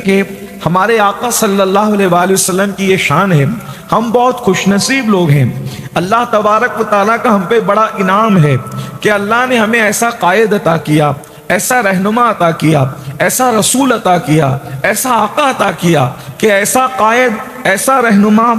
کہ ہمارے آقا صلی اللہ علیہ وآلہ وسلم کی یہ شان ہے. ہم بہت خوش نصیب لوگ ہیں. اللہ تبارک و تعالیٰ کا ہم پہ بڑا انعام ہے کہ اللہ نے ہمیں ایسا قائد عطا کیا، ایسا رہنما عطا کیا، ایسا رسول عطا کیا، ایسا آقا عطا کیا کہ ایسا قائد، ایسا رہنما،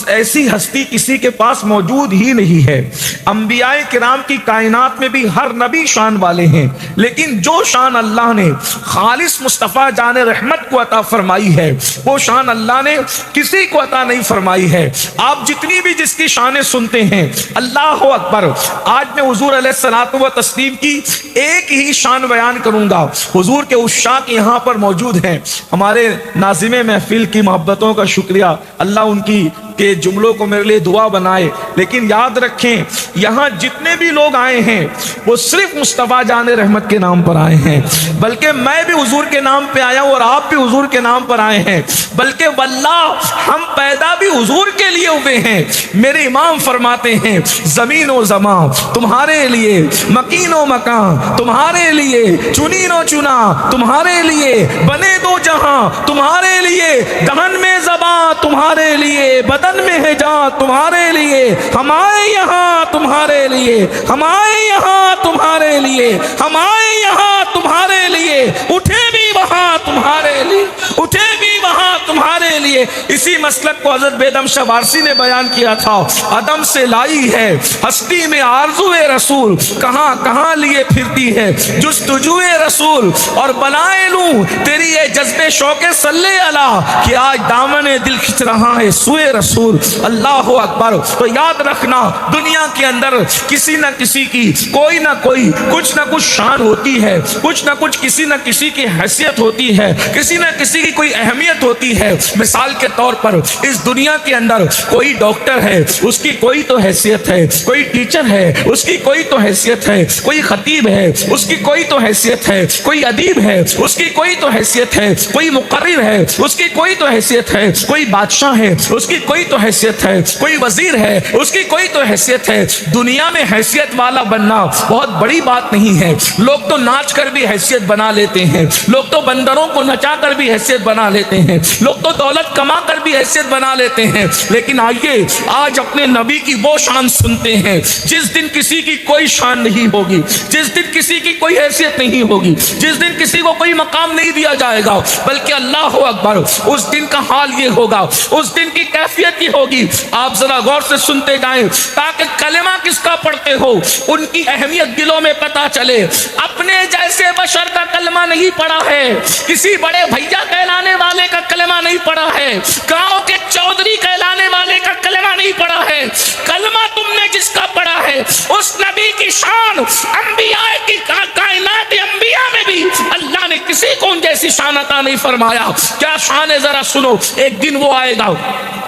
ایسی ہستی کسی کے پاس موجود ہی نہیں ہے. انبیاء کرام کی کائنات میں بھی ہر نبی شان والے ہیں، لیکن جو شان اللہ نے خالص مصطفیٰ جان رحمت کو عطا فرمائی ہے وہ شان اللہ نے کسی کو عطا نہیں فرمائی ہے. آپ جتنی بھی جس کی شانیں سنتے ہیں، اللہ اکبر. آج میں حضور علیہ الصلوۃ والتسلیم کی ایک ہی شان بیان کروں گا. حضور کے عشاق یہاں پر موجود ہیں. ہمارے ناظم محفل کی محبتوں کا شکریہ، اللہ ان کی کہ جملوں کو میرے لیے دعا بنائے. لیکن یاد رکھیں، یہاں جتنے بھی لوگ آئے ہیں وہ صرف مصطفیٰ جان رحمت کے نام پر آئے ہیں. بلکہ میں بھی حضور کے نام پہ آیا ہوں اور آپ بھی حضور کے نام پر آئے ہیں. بلکہ واللہ ہم پیدا بھی حضور کے لیے ہوئے ہیں. میرے امام فرماتے ہیں زمین و زمان تمہارے لیے، مکین و مکان تمہارے لیے، چنین و چنا تمہارے لیے، بنے دو جہاں تمہارے لیے، دہن میں زبان تمہارے لیے، بدن میں ہے جان تمہارے لیے. ہم آئے یہاں تمہارے لیے، ہم آئے یہاں تمہارے لیے، ہم آئے یہاں تمہارے لیے، اٹھے بھی وہاں تمہارے لیے، اٹھے بھی وہاں تمہارے لیے. اسی مسلک کو حضرت بیدم شاہ وارسی نے بیان کیا تھا. عدم سے لائی ہے ہستی میں آرزوئے رسول، کہاں کہاں لیے پھرتی ہے جستجوئے رسول. اور بنائے لوں تیری یہ جذبے شوق صلی اللہ کہ آج دامن دل کھچ رہا ہے سوئے رسول. اللہ اکبر. تو یاد رکھنا، دنیا کے اندر کسی نہ کسی کی کوئی نہ کوئی کچھ نہ کچھ شان ہوتی ہے، کچھ نہ کچھ کسی نہ کسی کی حیثیت ہوتی ہے، کسی نہ کسی کی کوئی اہمیت ہوتی ہے. مثال کے طور پر اس دنیا کے اندر کوئی ڈاکٹر ہے، اس کی کوئی تو حیثیت ہے، کوئی ٹیچر ہے، اس کی کوئی تو حیثیت ہے، کوئی خطیب ہے، اس کی کوئی تو حیثیت ہے، کوئی ادیب ہے، اس کی کوئی تو حیثیت ہے، کوئی مقرر ہے، اس کی کوئی تو حیثیت ہے، کوئی بادشاہ ہے، اس کی کوئی تو حیثیت ہے، کوئی وزیر ہے، اس کی کوئی تو حیثیت ہے. دنیا میں حیثیت والا بننا بہت بڑی بات نہیں ہے. لوگ تو ناچ کر بھی حیثیت بنا لیتے ہیں، لوگ تو بندروں کو نچا کر بھی حیثیت بنا لیتے ہیں، لوگ تو دولت کما کر بھی حیثیت بنا لیتے ہیں. لیکن آئیے آج اپنے نبی کی وہ شان سنتے ہیں جس دن کسی کی کوئی شان نہیں ہوگی، جس دن کسی کی کوئی حیثیت نہیں ہوگی، جس دن کسی کو کوئی مقام نہیں دیا جائے گا. بلکہ اللہ اکبر، اس دن کا حال یہ ہوگا، اس دن کی کیفیت یہ ہوگی. آپ ذرا غور سے سنتے جائیں تاکہ کلمہ کس کا پڑھتے ہو ان کی اہمیت دلوں میں پتہ چلے. اپنے جیسے بشر کا کلمہ نہیں پڑھا ہے، کسی بڑے بھیا کہلانے والے کا کلمہ نہیں پڑھا ہے، گاؤں کے چودھری کہلانے والے کا کلمہ نہیں پڑھا ہے. کلمہ تم نے جس کا پڑھا ہے اس نبی کی شان انبیاء کی کائنات انبیاء میں بھی اللہ نے کسی کو ان جیسی شان عطا نہیں فرمایا. کیا شان ہے ذرا سنو. ایک دن وہ آئے گا،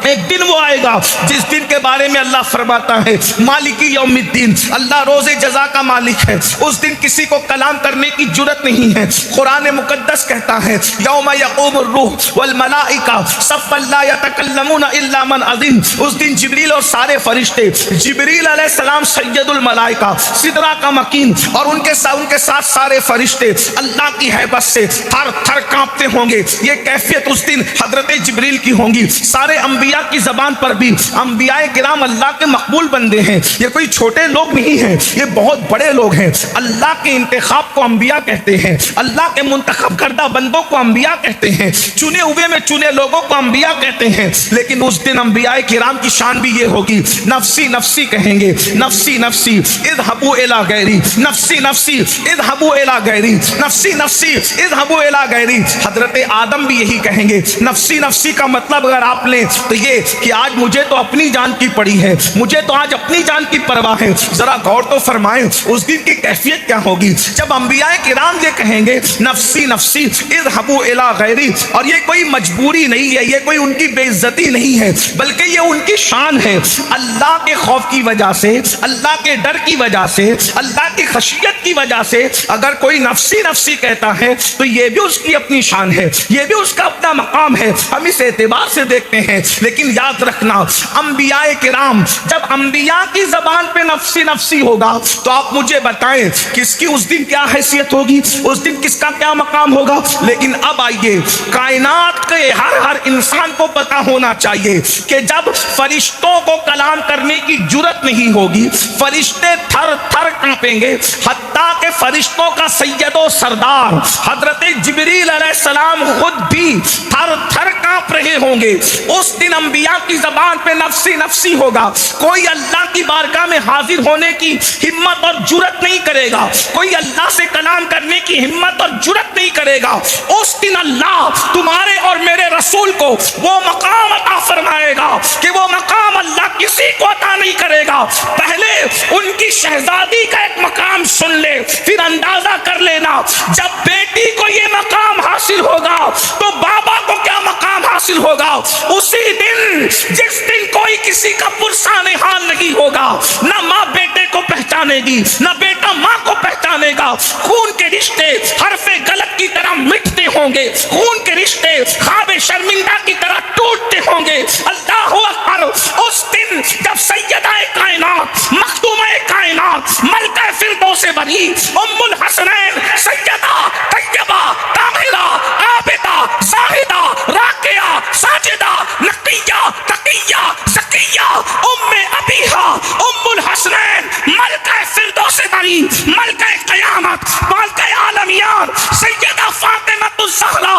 ایک دن وہ آئے گا جس دن کے بارے میں اللہ فرماتا ہے مالکی یوم الدین، اللہ روز جزا کا مالک ہے. اس دن کسی کو کلام کرنے کی جرت نہیں ہے. قرآن مقدس کہتا ہے یوم یقوم الروح والملائکہ صفا لا یتکلمون الا من اذن. اس دن جبریل اور سارے فرشتے، جبریل علیہ السلام سید الملائکہ، سدرہ کا مکین، اور ان کے ساتھ سارے فرشتے اللہ کی ہیبت سے تھر تھر کانپتے ہوں گے. یہ کیفیت اس دن حضرت جبریل کی ہوں گی. سارے انبیاء کی زبان پر بھی انبیاء کرام اللہ کے مقبول بندے ہیں. یہ کوئی چھوٹے لوگ نہیں ہیں، یہ بہت بڑے لوگ ہیں. اللہ کے انتخاب کو انبیاء کہتے ہیں، اللہ کے منتخب کردہ بندوں کو انبیاء کہتے ہیں، چنے ہوئے میں چنے لوگوں کو انبیاء کہتے ہیں. لیکن اس دن انبیاء کرام کی شان بھی یہ ہوگی، نفسی نفسی کہیں گے، نفسی نفسی اذهبوا الی غیری، نفسی نفسی اذهبوا الی غیری، نفسی نفسی اذهبوا الی غیری. حضرت آدم بھی یہی کہیں گے. نفسی نفسی کا مطلب اگر آپ لیں تو یہ کہ آج مجھے تو اپنی جان کی پڑی ہے، مجھے تو آج اپنی جان کی پرواہ ہے. ذرا غور تو فرمائیں اس دن کی کیفیت کیا ہوگی جب انبیاء کرام یہ کہیں گے نفسی نفسی اذهبوا الی غیری. اور یہ کوئی مجبوری نہیں ہے، یہ کوئی ان کی بے عزتی نہیں ہے، بلکہ یہ ان کی شان ہے. اللہ کے خوف کی وجہ سے، اللہ کے ڈر کی وجہ سے، اللہ کی خشیت کی وجہ سے اگر کوئی نفسی نفسی کہتا ہے تو یہ بھی اس اس کی اپنی شان ہے، یہ بھی اس کا اپنا مقام ہے، ہم اس اعتبار سے دیکھتے ہیں۔ لیکن یاد رکھنا، انبیاء کرام، جب انبیاء کی زبان پہ نفسی نفسی ہوگا تو آپ مجھے بتائیں کس کی اس دن کیا حیثیت ہوگی، اس دن کس کا کیا مقام ہوگا۔ لیکن اب آئیے، کائنات کے ہر انسان کو پتا ہونا چاہیے کہ جب فرشتوں کو کلام کرنے کی جرت نہیں ہوگی، فرشتے تھر تھر کانپیں گے، حتیٰ کہ فرشتوں کا سید و سردار حضرت جبریل علیہ السلام خود بھی تھر تھر کانپ رہے ہوں گے۔ اس دن انبیاء کی زبان پہ نفسی نفسی ہوگا، کوئی اللہ کی بارگاہ میں حاضر ہونے کی ہمت اور جرت نہیں کرے گا، کوئی اللہ سے کلام کرنے کی ہمت اور جرت نہیں کرے گا۔ اس دن اللہ تمہارے اور میرے رسول کو وہ مقام عطا فرمائے گا کہ وہ مقام اللہ کسی کو عطا نہیں کرے گا۔ پہلے ان کی شہزادی کا ایک مقام سن لے، پھر اندازہ کر لینا جب بیٹی کو یہ مقام حاصل ہوگا تو بابا کو کیا مقام حاصل ہوگا۔ اسی دن، جس دن کوئی کسی کا پرسان حال نہیں ہوگا، نہ ماں بیٹے کو پہچانے گی، نہ بیٹا ماں کو پہچانے گا، خون کے رشتے حرف غلط کی طرح مٹتے ہوں گے، خون کے رشتے خواب شرمندہ کی طرح ٹوٹتے ہوں گے۔ اللہ اکبر۔ اس دن جب سیدہ کائنات، مخدومہ کائنات، ملکہ فردوس بری، ام الحسنین، سیدہ طیبہ طاہرہ عابدہ زاہدہ راکعہ ساجدہ نقیہ تقیہ زکیہ ام ابیہا ام الحسنین، ملکہ فردوس بری، ملکہ قیامت، ملکہ عالمیان، سیدہ فاطمہ الزہرا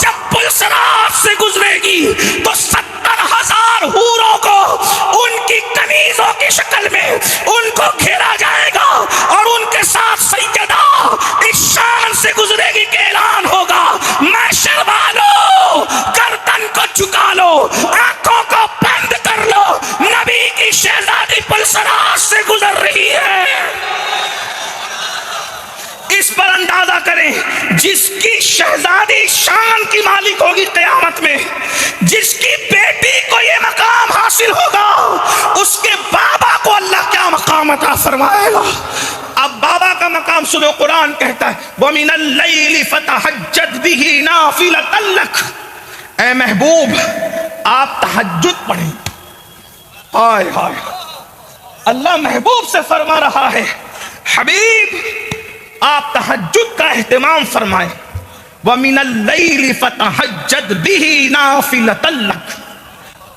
جب پلسرات سے گزرے گی تو 70,000 حوروں کو ان کی کنیزوں کی شکل میں ان کو گھیرا جائے گا، اور ان کے ساتھ سیدہ اس شان سے گزرے گی کہ اعلان ہوگا، محشر والو گردن کو جھکا لو، آنکھوں کو بند کر لو، نبی کی شہزادی پلسرات سے گزر رہی ہے۔ اس پر اندازہ کریں، جس کی شہزادی شان کی مالک ہوگی قیامت میں، جس کی بیٹی کو یہ مقام حاصل ہوگا، اس کے بابا کو اللہ کیا مقام عطا فرمائے گا۔ اب بابا کا مقام سنو، قرآن کہتا ہے وَمِنَ اللَّيْلِ فَتَحَجَّدْ بِهِ نَافِلَةً لَكَ۔ اے محبوب، آپ تہجد پڑھیں۔ ہائے ہائے، اللہ محبوب سے فرما رہا ہے حبیب آپ تہجد کا اہتمام فرمائیں۔ وَمِنَ اللَّيْلِ فَتَحَجَّدْ بِهِ نَافِلَةً لَكَ،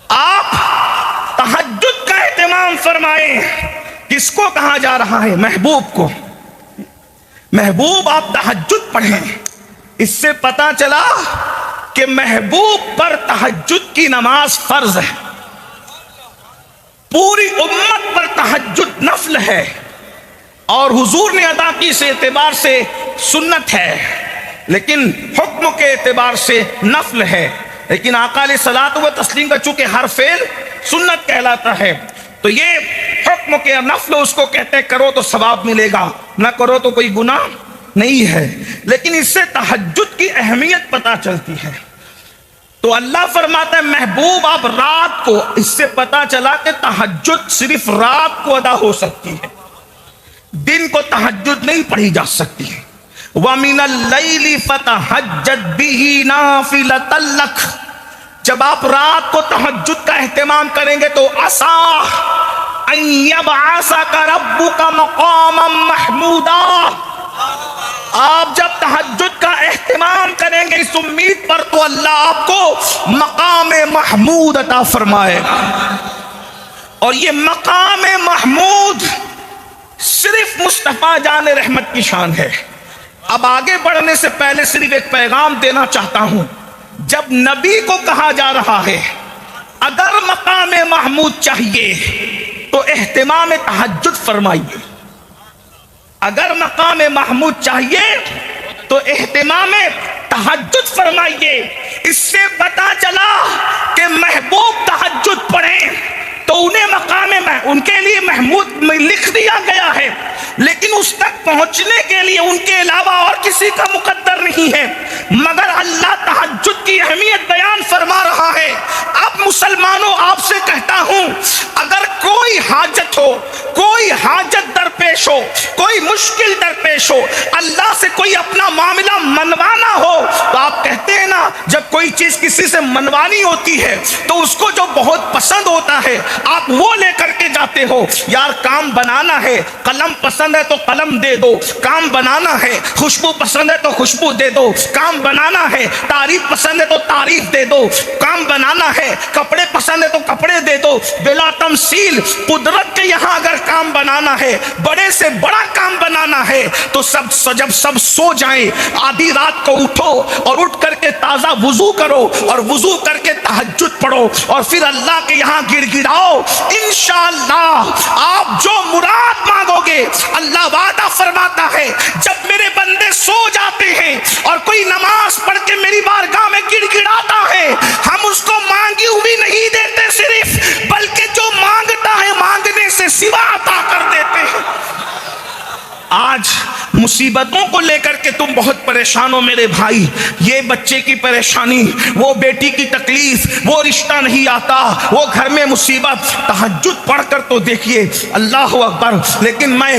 آپ تہجد کا اہتمام فرمائیں۔ کس کو کہا جا رہا ہے؟ محبوب کو۔ محبوب آپ تہجد پڑھیں۔ اس سے پتا چلا کہ محبوب پر تہجد کی نماز فرض ہے، پوری امت پر تہجد نفل ہے، اور حضور نے ادا کی اس اعتبار سے سنت ہے، لیکن حکم کے اعتبار سے نفل ہے۔ لیکن آقا علیہ الصلوۃ والتسلیم کا چونکہ ہر فعل سنت کہلاتا ہے، تو یہ حکم کے نفل اس کو کہتے ہیں، کرو تو ثواب ملے گا، نہ کرو تو کوئی گناہ نہیں ہے۔ لیکن اس سے تہجد کی اہمیت پتہ چلتی ہے۔ تو اللہ فرماتا ہے محبوب آپ رات کو، اس سے پتہ چلا کہ تہجد صرف رات کو ادا ہو سکتی ہے، دن کو تہجد نہیں پڑھی جا سکتی ہے۔ وَمِنَ اللَّيْلِ فَتَحَجَّدْ بِهِ نَافِلَةً لَكَ، جب آپ رات کو تہجد کا اہتمام کریں گے تو عَسَىٰ أَن يَبْعَثَكَ رَبُّكَ مَقَامًا مَحْمُودًا، آپ جب تہجد کا اہتمام کریں گے اس امید پر تو اللہ آپ کو مقام محمود عطا فرمائے گا۔ اور یہ مقام محمود صرف مصطفیٰ جان رحمت کی شان ہے۔ اب آگے بڑھنے سے پہلے صرف ایک پیغام دینا چاہتا ہوں، جب نبی کو کہا جا رہا ہے اگر مقام محمود چاہیے تو اہتمام تہجد فرمائیے، اگر مقام محمود چاہیے تو اہتمام تہجد فرمائیے۔ اس سے پتا چلا کہ محبوب تہجد پڑھیں تو انہیں مقام ان کے لیے محمود میں لکھ دیا گیا ہے، لیکن اس تک پہنچنے کے لیے ان کے علاوہ اور کسی کا مقدر نہیں ہے، مگر اللہ تہجد کی اہمیت بیان فرما رہا ہے۔ اب مسلمانوں آپ سے کہتا ہوں، اگر کوئی حاجت ہو، کوئی حاجت در پیش درپیش ہو, کوئی مشکل درپیش ہو, اللہ سے کوئی اپنا معاملہ منوانا ہو, تو آپ کہتے ہیں نا جب کوئی چیز کسی سے منوانی ہوتی ہے تو اس کو جو بہت پسند ہوتا ہے آپ وہ لے کر کے جاتے ہو. یار کام بنانا ہے, قلم پسند ہے تو قلم دے دو, کام بنانا ہے, خوشبو پسند ہے تو خوشبو دے دو, کام بنانا ہے, تعریف پسند ہے تو تعریف دے دو, کام بنانا ہے, کپڑے پسند ہے تو کپڑے دے دو. بلا تمثیل قدرت کے یہاں اگر کام بنانا ہے, بڑے سے بڑا کام بنانا ہے, تو جب سب سو جائیں آدھی رات کو اٹھو اور اٹھ کر کے تازہ وضو کرو اور وضو کر کے تہجد پڑھو اور پھر اللہ کے یہاں گڑ گڑاؤ. انشاءاللہ آپ جو مراد مانگو گے اللہ وعدہ فرماتا ہے جب میرے بندے سو جاتے ہیں اور کوئی نماز پڑھ کے میری بارگاہ میں گڑ گڑاتا ہے, ہم اس کو مانگی ہوئی نہیں دیتے صرف, بلکہ جو مانگتا ہے مانگنے سے سوا عطا کر دیتے ہیں. آج مصیبتوں کو لے کر کے تم بہت پریشان ہو میرے بھائی, یہ بچے کی پریشانی, وہ بیٹی کی تکلیف, وہ رشتہ نہیں آتا, وہ گھر میں مصیبت. تہجد پڑھ کر تو دیکھیے, اللہ اکبر. لیکن میں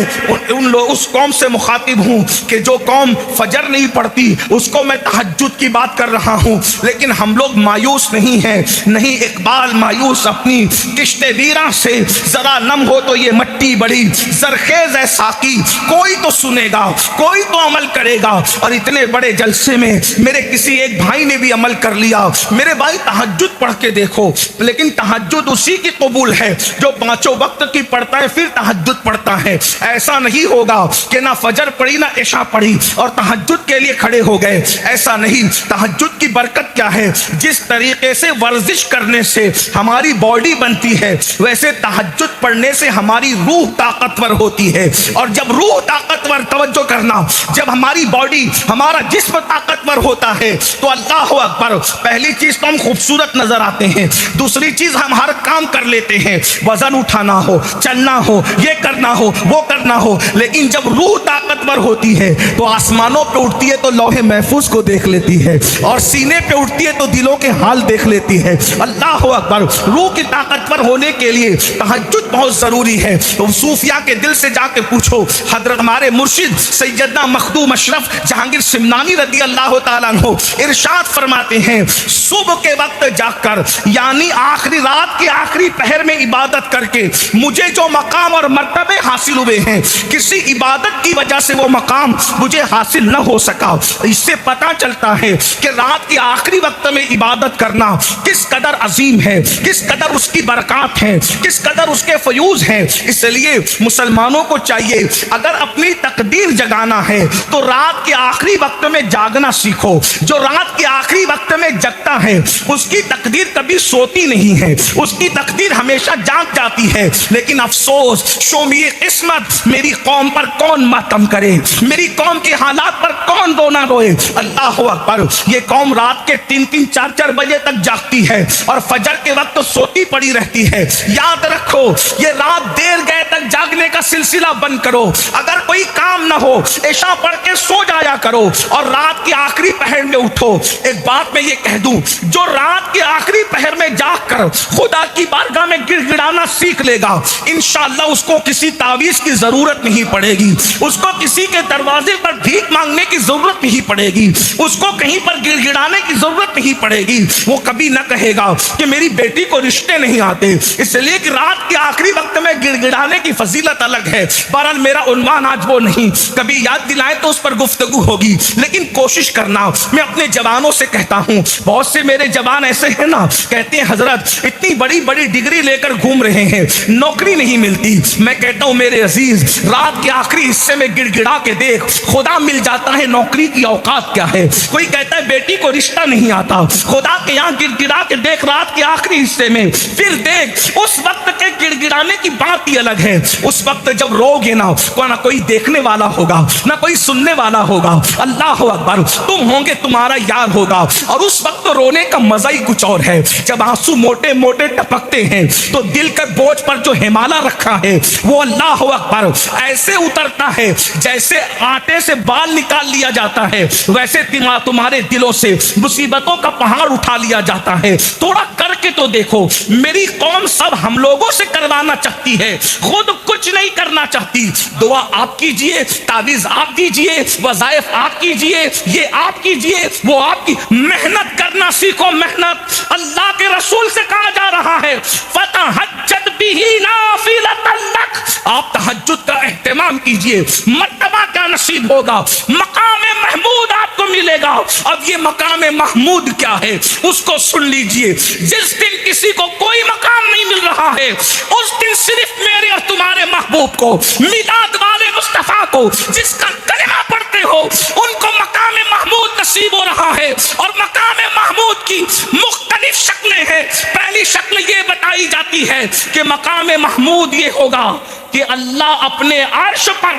اس قوم سے مخاطب ہوں کہ جو قوم فجر نہیں پڑھتی, اس کو میں تہجد کی بات کر رہا ہوں. لیکن ہم لوگ مایوس نہیں ہیں, نہیں اقبال مایوس اپنی کشت ویراں سے, ذرا نم ہو تو یہ مٹی بڑی زرخیز ہے ساقی, کوئی تو سنے گا, کوئی تو عمل کرے گا. اور اتنے بڑے جلسے میں میرے کسی ایک بھائی نے بھی عمل کر لیا. میرے بھائی تہجد پڑھ کے دیکھو, لیکن تہجد اسی کی قبول ہے جو پانچوں وقت کی پڑھتا ہے پھر تہجد پڑھتا ہے. ایسا نہیں ہوگا کہ نہ فجر پڑھی نہ عشاء پڑھی اور تہجد کے لیے کھڑے ہو گئے, ایسا نہیں. تہجد کی برکت کیا ہے؟ جس طریقے سے ورزش کرنے سے ہماری باڈی بنتی ہے, ویسے تہجد پڑھنے سے ہماری روح طاقتور ہوتی ہے. اور جب روح طاقتور, توجہ کرنا, جب ہماری باڈی, ہمارا جسم طاقتور ہوتا ہے تو اللہ اکبر, پہلی چیز تو ہم خوبصورت نظر آتے ہیں, دوسری چیز ہم ہر کام کر لیتے ہیں, وزن اٹھانا ہو, چلنا ہو, یہ کرنا ہو, وہ کرنا ہو. لیکن جب روح طاقتور ہوتی ہے تو آسمانوں پہ اٹھتی ہے تو لوح محفوظ کو دیکھ لیتی ہے, اور سینے پہ اٹھتی ہے تو دلوں کے حال دیکھ لیتی ہے. اللہ اکبر. روح کی طاقتور ہونے کے لیے تہجد بہت ضروری ہے. تو صوفیاء کے دل سے جا کے پوچھو, حضرت ہمارے مرشد سیدنا مخدوم اشرف جہانگیر سمنانی رضی اللہ تعالیٰ عنہ ارشاد فرماتے ہیں, صبح کے وقت جاگ کر, یعنی آخری رات کے آخری پہر میں عبادت کر کے مجھے جو مقام اور مرتبے حاصل ہوئے ہیں, کسی عبادت کی وجہ سے وہ مقام مجھے حاصل نہ ہو سکا. اس سے پتہ چلتا ہے کہ رات کے آخری وقت میں عبادت کرنا کس قدر عظیم ہے, کس قدر اس کی برکات ہیں, کس قدر اس کے فیوز ہیں. اس لیے مسلمانوں کو چاہیے اگر اپنی تقدیر جگانا ہے تو رات کے آخری وقت میں جاگنا سیکھو. جو رات کے آخری وقت میں جگتا ہے اس کی تقدیر کبھی سوتی نہیں ہے, اس کی تقدیر ہمیشہ جاگ جاتی ہے. لیکن افسوس, شومی قسمت, میری قوم پر کون ماتم کرے, میری قوم کے حالات پر کون رونا روئے. اللہ اکبر. یہ قوم رات کے 3-3, 4-4 بجے تک جاگتی ہے اور فجر کے وقت سوتی پڑی رہتی ہے. یاد رکھو, یہ رات دیر گئے تک جاگنے کا سلسلہ بند کرو. اگر کوئی کام نہ ہو عشاء پڑھ کے سو جایا کرو اور رات کے آخری پہر میں اٹھو. ایک بات میں یہ کہہ دوں, جو رات کے آخری پہر میں جاگ کر خدا کی بارگاہ میں گڑ گڑانا سیکھ لے گا, انشاءاللہ اس کو کسی تعویذ کی ضرورت نہیں پڑے گی, اس کو کسی کے دروازے پر بھیک مانگنے کی ضرورت نہیں پڑے گی, اس کو کہیں پر گڑ گڑانے کی ضرورت نہیں پڑے گی. وہ کبھی نہ کہے گا کہ میری بیٹی کو رشتے نہیں آتے, اس لیے کہ رات کے آخری وقت میں گڑ گڑانے کی فضیلت الگ ہے. بہرحال میرا عنوان آج وہ نہیں, کبھی یاد دلائیں تو اس پر گفتگو ہوگی. لیکن کوشش کرنا, میں اپنے جوانوں سے کہتا ہوں, بہت سے میرے جوان ایسے ہیں نا, کہتے ہیں حضرت اتنی بڑی بڑی ڈگری لے کر گھوم رہے ہیں, نوکری نہیں ملتی. میں کہتا ہوں میرے عزیز, رات کے آخری حصے میں گڑ گڑا کے دیکھ, خدا مل جاتا ہے نوکری کی اوقات کیا ہے. کوئی کہتا ہے بیٹی کو رشتہ نہیں آتا, خدا کے یہاں گڑ گڑا کے دیکھ رات کے آخری حصے میں, پھر دیکھ اس وقت کے گڑ گڑانے کی بات ہی الگ ہے. اس وقت جب رو گے نا, نہ کوئی دیکھنے والا ہوگا نہ کوئی سننے والا ہوگا. اللہ اکبر. تم ہوں گے, تمہارا یار ہوگا, اور اس وقت رونے کا مزہ ہی کچھ اور ہے. جب آنسو موٹے موٹے ٹپکتے ہیں تو دل کے بوجھ پر جو ہمالا رکھا ہے وہ اللہ اکبر ایسے اترتا ہے جیسے آٹے سے بال نکال لیا جاتا ہے, ویسے تمہارے دلوں سے مصیبتوں کا پہاڑ اٹھا لیا جاتا ہے. تھوڑا کر کے تو دیکھو, میری قوم سب ہم لوگوں سے کروانا چاہتی ہے، خود کچھ نہیں کرنا چاہتی۔ دعا آپ کیجئے، تعویذ آپ دیجئے، وظائف آپ کیجئے، یہ آپ کیجئے، وہ آپ کی محنت کرنا سیکھو۔ محنت اللہ کے رسول سے کہا جا رہا ہے فَتَحَجَّدْ بِهِ نَافِلَةً لَكَ، آپ تہجد کا اہتمام کیجئے۔ مرتبہ کیا نصیب ہوگا؟ مقام محمود آپ کو ملے گا۔ اب یہ مقام محمود کیا ہے اس کو سن لیجئے۔ جس دن کسی کو کوئی مقام نہیں مل رہا ہے، اس دن صرف میرے اور تمہارے محبوب کو، میلاد والے مصطفیٰ کو جس کا کلمہ پڑھتے ہو، ان کو مقام محمود نصیب ہو رہا ہے۔ اور مقام محمود کی مختلف شکلیں ہیں۔ پہلی شکل یہ بتائی جاتی ہے کہ مقام محمود یہ ہوگا کہ اللہ اپنے عرش پر،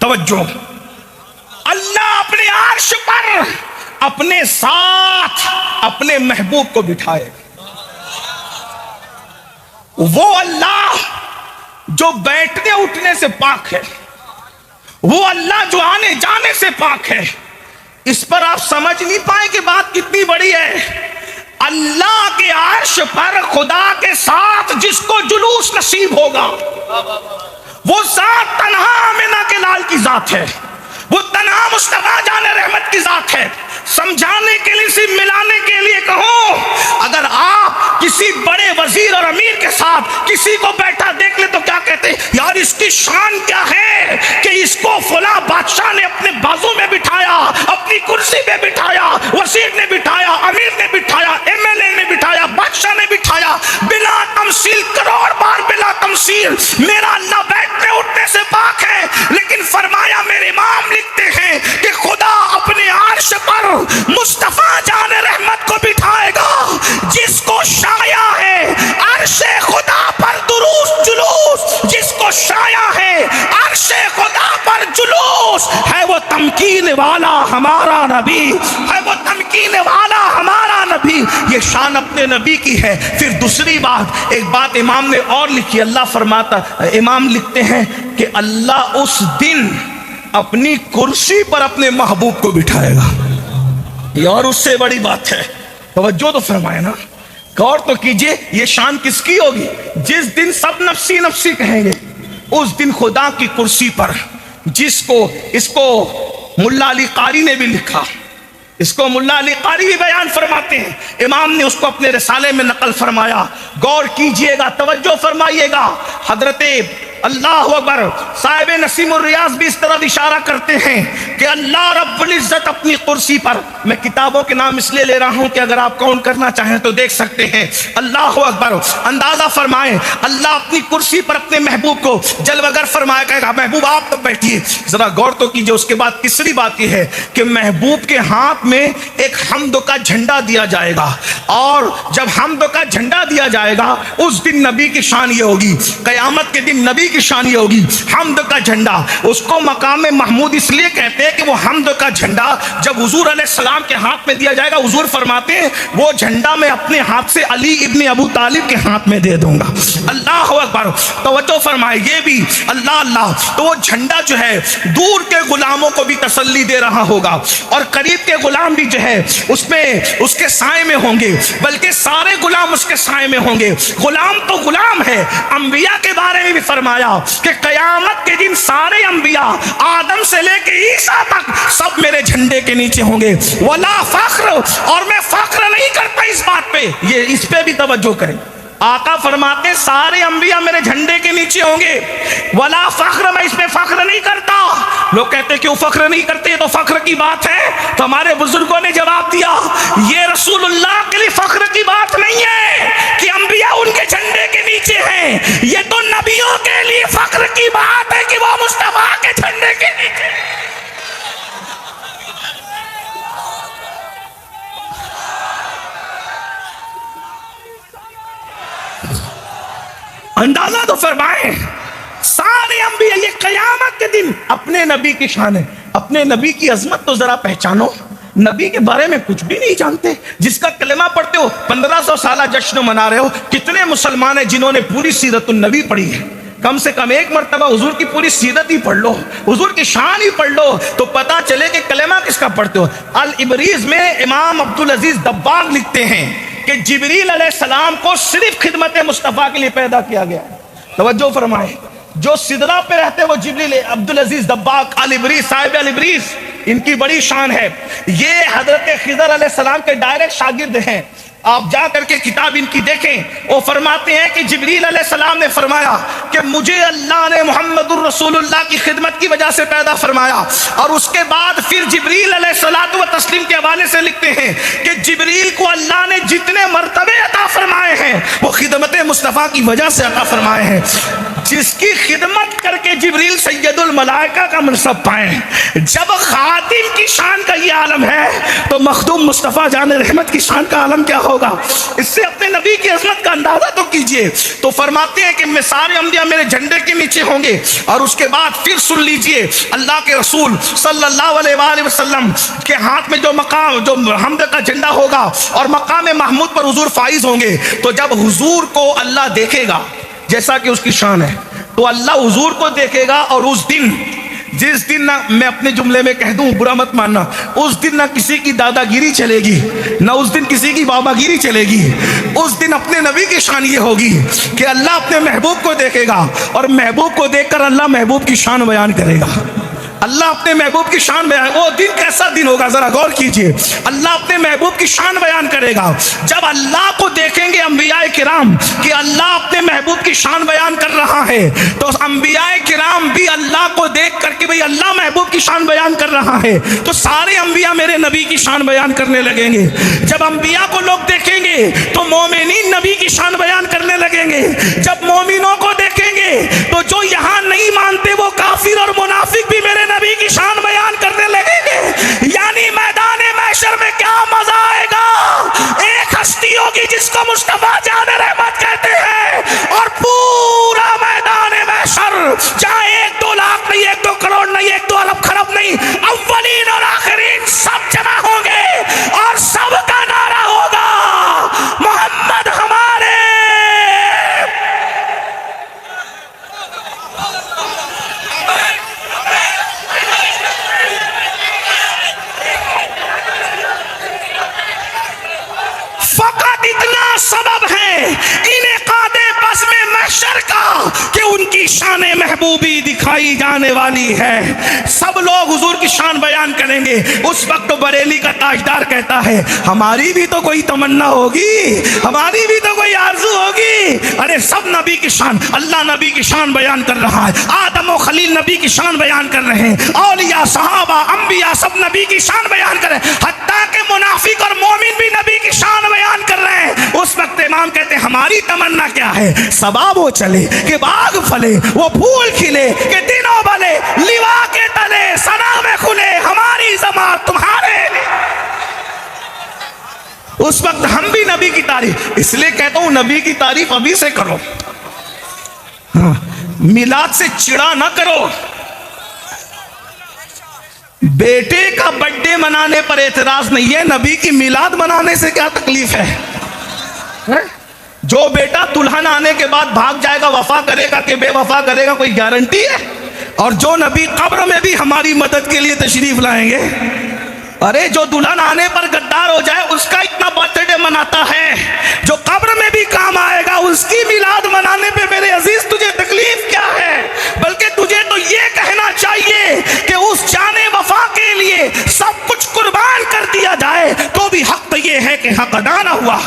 توجہ، اللہ اپنے عرش پر اپنے ساتھ اپنے محبوب کو بٹھائے۔ وہ اللہ جو بیٹھنے اٹھنے سے پاک ہے، وہ اللہ جو آنے جانے سے پاک ہے۔ اس پر آپ سمجھ نہیں پائے کہ بات کتنی بڑی ہے۔ اللہ کے عرش پر خدا کے ساتھ جس کو جلوس نصیب ہوگا، وہ ذات تنہا آمنہ کے لال کی ذات ہے، وہ تنہا مصطفیٰ جان رحمت کی ذات ہے۔ سمجھانے کے لیے، صرف ملانے کے لیے کہوں، اگر آپ کسی بڑے وزیر اور امیر کے ساتھ کسی کو بیٹھا دیکھ لیں تو کیا کہتے ہیں؟ یار اس کی شان کیا ہے کہ اس کو فلاں بادشاہ نے اپنے بازو میں بٹھایا، اپنی کرسی پہ بٹھایا، وزیر نے بٹھایا، امیر نے بٹھایا، ایم ایل اے نے بٹھایا، بادشاہ نے بٹھایا۔ بلا تمثیل، کروڑ بار بلا تمثیل، میرا اللہ بیٹھنے اٹھنے سے پاک ہے۔ لیکن فرمایا، میرے امام لکھتے ہیں کہ خدا اپنے عرش پر مصطفیٰ جان رحمت کو بٹھائے گا جس کو شایع ہے عرش خدا پر جلوس، جس کو شایع ہے عرش خدا پر جلوس، ہے وہ تمکین والا ہمارا نبی، ہے وہ تمکین والا ہمارا نبی۔ یہ شان اپنے نبی کی ہے۔ پھر دوسری بات، ایک بات امام نے اور لکھی، اللہ فرماتا، امام لکھتے ہیں کہ اللہ اس دن اپنی کرسی پر اپنے محبوب کو بٹھائے گا۔ یہ اور اس سے بڑی بات ہے، توجہ تو فرمائے نا، غور تو کیجئے، یہ شان کس کی ہوگی؟ جس دن سب نفسی نفسی کہیں گے، اس دن خدا کی کرسی پر، جس کو، اس کو ملا علی قاری نے بھی لکھا، اس کو ملا علی قاری بھی بیان فرماتے ہیں، امام نے اس کو اپنے رسالے میں نقل فرمایا۔ غور کیجئے گا، توجہ فرمائیے گا، حضرت اللہ اکبر صاحب نسیم الریاض بھی اس طرح اشارہ کرتے ہیں کہ اللہ رب العزت اپنی کرسی پر، میں کتابوں کے نام اس لیے لے رہا ہوں کہ اگر آپ کاؤنٹ کرنا چاہیں تو دیکھ سکتے ہیں، اللہ اکبر، اندازہ فرمائیں، اللہ اپنی کرسی پر اپنے محبوب کو جلوگر فرمایا، کہے گا محبوب آپ تک بیٹھیے۔ ذرا غور تو کیجئے، اس کے بعد تیسری بات یہ ہے کہ محبوب کے ہاتھ میں ایک حمد کا جھنڈا دیا جائے گا، اور جب حمد کا جھنڈا دیا جائے گا اس دن نبی کی شان یہ ہوگی، قیامت کے دن نبی کی شان یہ ہوگی، حمد کا جھنڈا۔ اس کو مقام محمود اس لیے کہتے ہیں کہ وہ حمد کا جھنڈا جب حضور علیہ السلام کے ہاتھ میں دیا جائے گا، حضور فرماتے ہیں وہ جھنڈا میں اپنے ہاتھ سے علی ابن ابو طالب کے ہاتھ میں دے دوں گا۔ اللہ اکبر، توجہ فرمائے، یہ بھی اللہ اللہ، تو وہ جھنڈا جو ہے دور کے غلاموں کو بھی تسلی دے رہا ہوگا، اور قریب کے غلام بھی جو ہے اس میں اس کے سائے میں ہوں گے، بلکہ سارے غلام اس کے سائے میں ہوں گے۔ غلام تو غلام ہے، انبیاء کے بارے میں بھی فرمایا کہ قیامت کے دن سارے انبیاء آدم سے لے کے عیسیٰ تک سب میرے جھنڈے کے نیچے ہوں گے، ولا فخر، اور میں فخر نہیں کرتا اس بات پہ، یہ اس پہ بھی توجہ کریں، آقا فرماتے سارے انبیاء میرے جھنڈے کے نیچے ہوں گے، ولا فخر، میں اس پہ فخر نہیں کرتا۔ لوگ کہتے کیوں فخر نہیں کرتے، یہ تو فخر کی بات ہے، تو ہمارے بزرگوں نے جواب دیا یہ رسول اللہ کے لیے فخر کی بات نہیں ہے کہ انبیاء ان کے جھنڈے کے نیچے ہیں، یہ تو نبیوں کے لیے فخر کی بات ہے کہ وہ مصطفیٰ کے جھنڈے کے نیچے۔ اندازہ تو فرمائیں، سارے انبیاء، یہ قیامت کے دن اپنے نبی کی شان ہے، اپنے نبی کی عظمت تو ذرا پہچانو۔ نبی کے بارے میں کچھ بھی نہیں جانتے، جس کا کلمہ پڑھتے ہو 1500 سالہ جشن منا رہے ہو، کتنے مسلمان ہیں جنہوں نے پوری سیرت النبی پڑھی ہے؟ کم سے کم ایک مرتبہ حضور کی پوری سیرت ہی پڑھ لو، حضور کی شان ہی پڑھ لو، تو پتا چلے کہ کلمہ کس کا پڑھتے ہو۔ الابریز میں امام عبدالعزیز دباغ لکھتے ہیں کہ جبریل علیہ السلام کو صرف خدمت مصطفیٰ کے لیے پیدا کیا گیا ہے. توجہ فرمائیں، جو سدرہ پہ رہتے وہ جبریل عبدالعزیز دباغ البریز صاحب البریز، ان کی بڑی شان ہے. یہ حضرت خضر علیہ السلام کے ڈائریکٹ شاگرد ہیں. آپ جا کر کے کتاب ان کی دیکھیں. وہ فرماتے ہیں کہ جبریل علیہ السلام نے فرمایا کہ مجھے اللہ نے محمد الرسول اللہ کی خدمت کی وجہ سے پیدا فرمایا. اور اس کے بعد پھر جبریل علیہ الصلوۃ والتسلیم کے حوالے سے لکھتے ہیں کہ جبریل کو اللہ نے جتنے مرتبے عطا فرمائے ہیں وہ خدمت مصطفیٰ کی وجہ سے عطا فرمائے ہیں. جس کی خدمت کر کے جبریل سید الملائکہ کا منصب پائیں. جب خادم کی شان کا یہ عالم ہے تو مخدوم مصطفیٰ جان رحمت کی شان کا عالم کیا ہوگا؟ اس سے اپنے نبی کی عظمت کا اندازہ تو کیجئے. تو فرماتے ہیں کہ میں سارے انبیاء میرے جھنڈے کے نیچے ہوں گے. اور اس کے بعد پھر سن لیجئے اللہ کے رسول صلی اللہ علیہ وآلہ وسلم کے ہاتھ میں جو مقام جو حمد کا جھنڈا ہوگا اور مقام محمود پر حضور فائز ہوں گے. تو جب حضور کو اللہ دیکھے گا جیسا کہ اس کی شان ہے تو اللہ حضور کو دیکھے گا. اور اس دن جس دن نہ میں اپنے جملے میں کہہ دوں برا مت ماننا، اس دن نہ کسی کی دادا گیری چلے گی نہ اس دن کسی کی بابا گیری چلے گی. اس دن اپنے نبی کی شان یہ ہوگی کہ اللہ اپنے محبوب کو دیکھے گا اور محبوب کو دیکھ کر اللہ محبوب کی شان بیان کرے گا. اللہ اپنے محبوب کی شان بیان، وہ دن کیسا دن ہوگا ذرا غور کیجئے. اللہ اپنے محبوب کی شان بیان کرے گا. جب اللہ کو دیکھیں گے انبیاء کرام کہ اللہ اپنے محبوب کی شان بیان کر رہا ہے تو انبیاء کرام بھی اللہ کو دیکھ کر کے بھئی اللہ محبوب کی شان بیان کر رہا ہے تو سارے انبیاء میرے نبی کی شان بیان کرنے لگیں گے. جب انبیاء کو لوگ دیکھیں گے تو مومنین نبی کی شان بیان کرنے لگیں گے. جب مومنوں کو دیکھیں گے تو جو یہاں نہیں مانتے وہ کافر اور منافق بھی میرے نبی کی شان بیان کرنے لگیں گے. یعنی میدان محشر میں کیا مزہ آئے گا. ایک ہستی ہوگی جس کو مصطفیٰ جان رحمت کہتے ہیں اور پورا میدان محشر جہاں 1-2 لاکھ نہیں 1-2 کروڑ نہیں 1-2 ارب خرب نہیں اولین اور آخرین سب جمع ہوں گے اور سب کا نعرہ ہوگا محمد ہمارے. فقط اتنا سبب ہے انعقاد بزم محشر کا کہ ان کی شان محبوبی دکھائی جانے والی ہے. سب لوگ حضور کی شان بیان کریں گے. اس وقت بریلی کا تاجدار کہتا ہے ہماری بھی تو کوئی تمنا ہوگی، ہماری بھی تو کوئی آرزو ہوگی. ارے سب نبی کی شان، اللہ نبی کی شان بیان کر رہا ہے، آدم و خلیل نبی کی شان بیان کر رہے ہیں، اولیاء صحابہ انبیاء سب نبی کی شان بیان کر رہے ہیں، حتیٰ کہ منافق اور مومن بھی نبی کی شان بیان کر رہے ہیں. اس وقت امام کہتے ہیں ہماری تمنا کیا ہے؟ سباب وہ چلے کہ باغ پھلے، وہ پھول کھلے کہ دنوں بلے، لیوا کے تلے سنا میں کھلے، ہماری زبان تمہارے لیے. اس وقت ہم بھی نبی کی تعریف، اس لیے کہتا ہوں نبی کی تعریف ابھی سے کرو، میلاد سے چڑا نہ کرو. بیٹے کا برتھ ڈے منانے پر اعتراض نہیں ہے، نبی کی میلاد منانے سے کیا تکلیف ہے؟ جو بیٹا دلہن آنے کے بعد بھاگ جائے گا وفا کرے گا کہ بے وفا کرے گا کوئی گارنٹی ہے؟ اور جو نبی قبر میں بھی ہماری مدد کے لیے تشریف لائیں گے. ارے جو دلہن آنے پر غدار ہو جائے اس کا اتنا برتھ ڈے مناتا ہے، جو قبر میں بھی کام آئے گا اس کی میلاد منانے پہ میرے عزیز تجھے تکلیف کیا ہے؟ بلکہ تجھے تو یہ کہنا چاہیے کہ اس جان وفا کے لیے سب کچھ قربان کر دیا جائے تو بھی حق تو یہ ہے کہ حق ادا نہ ہوا.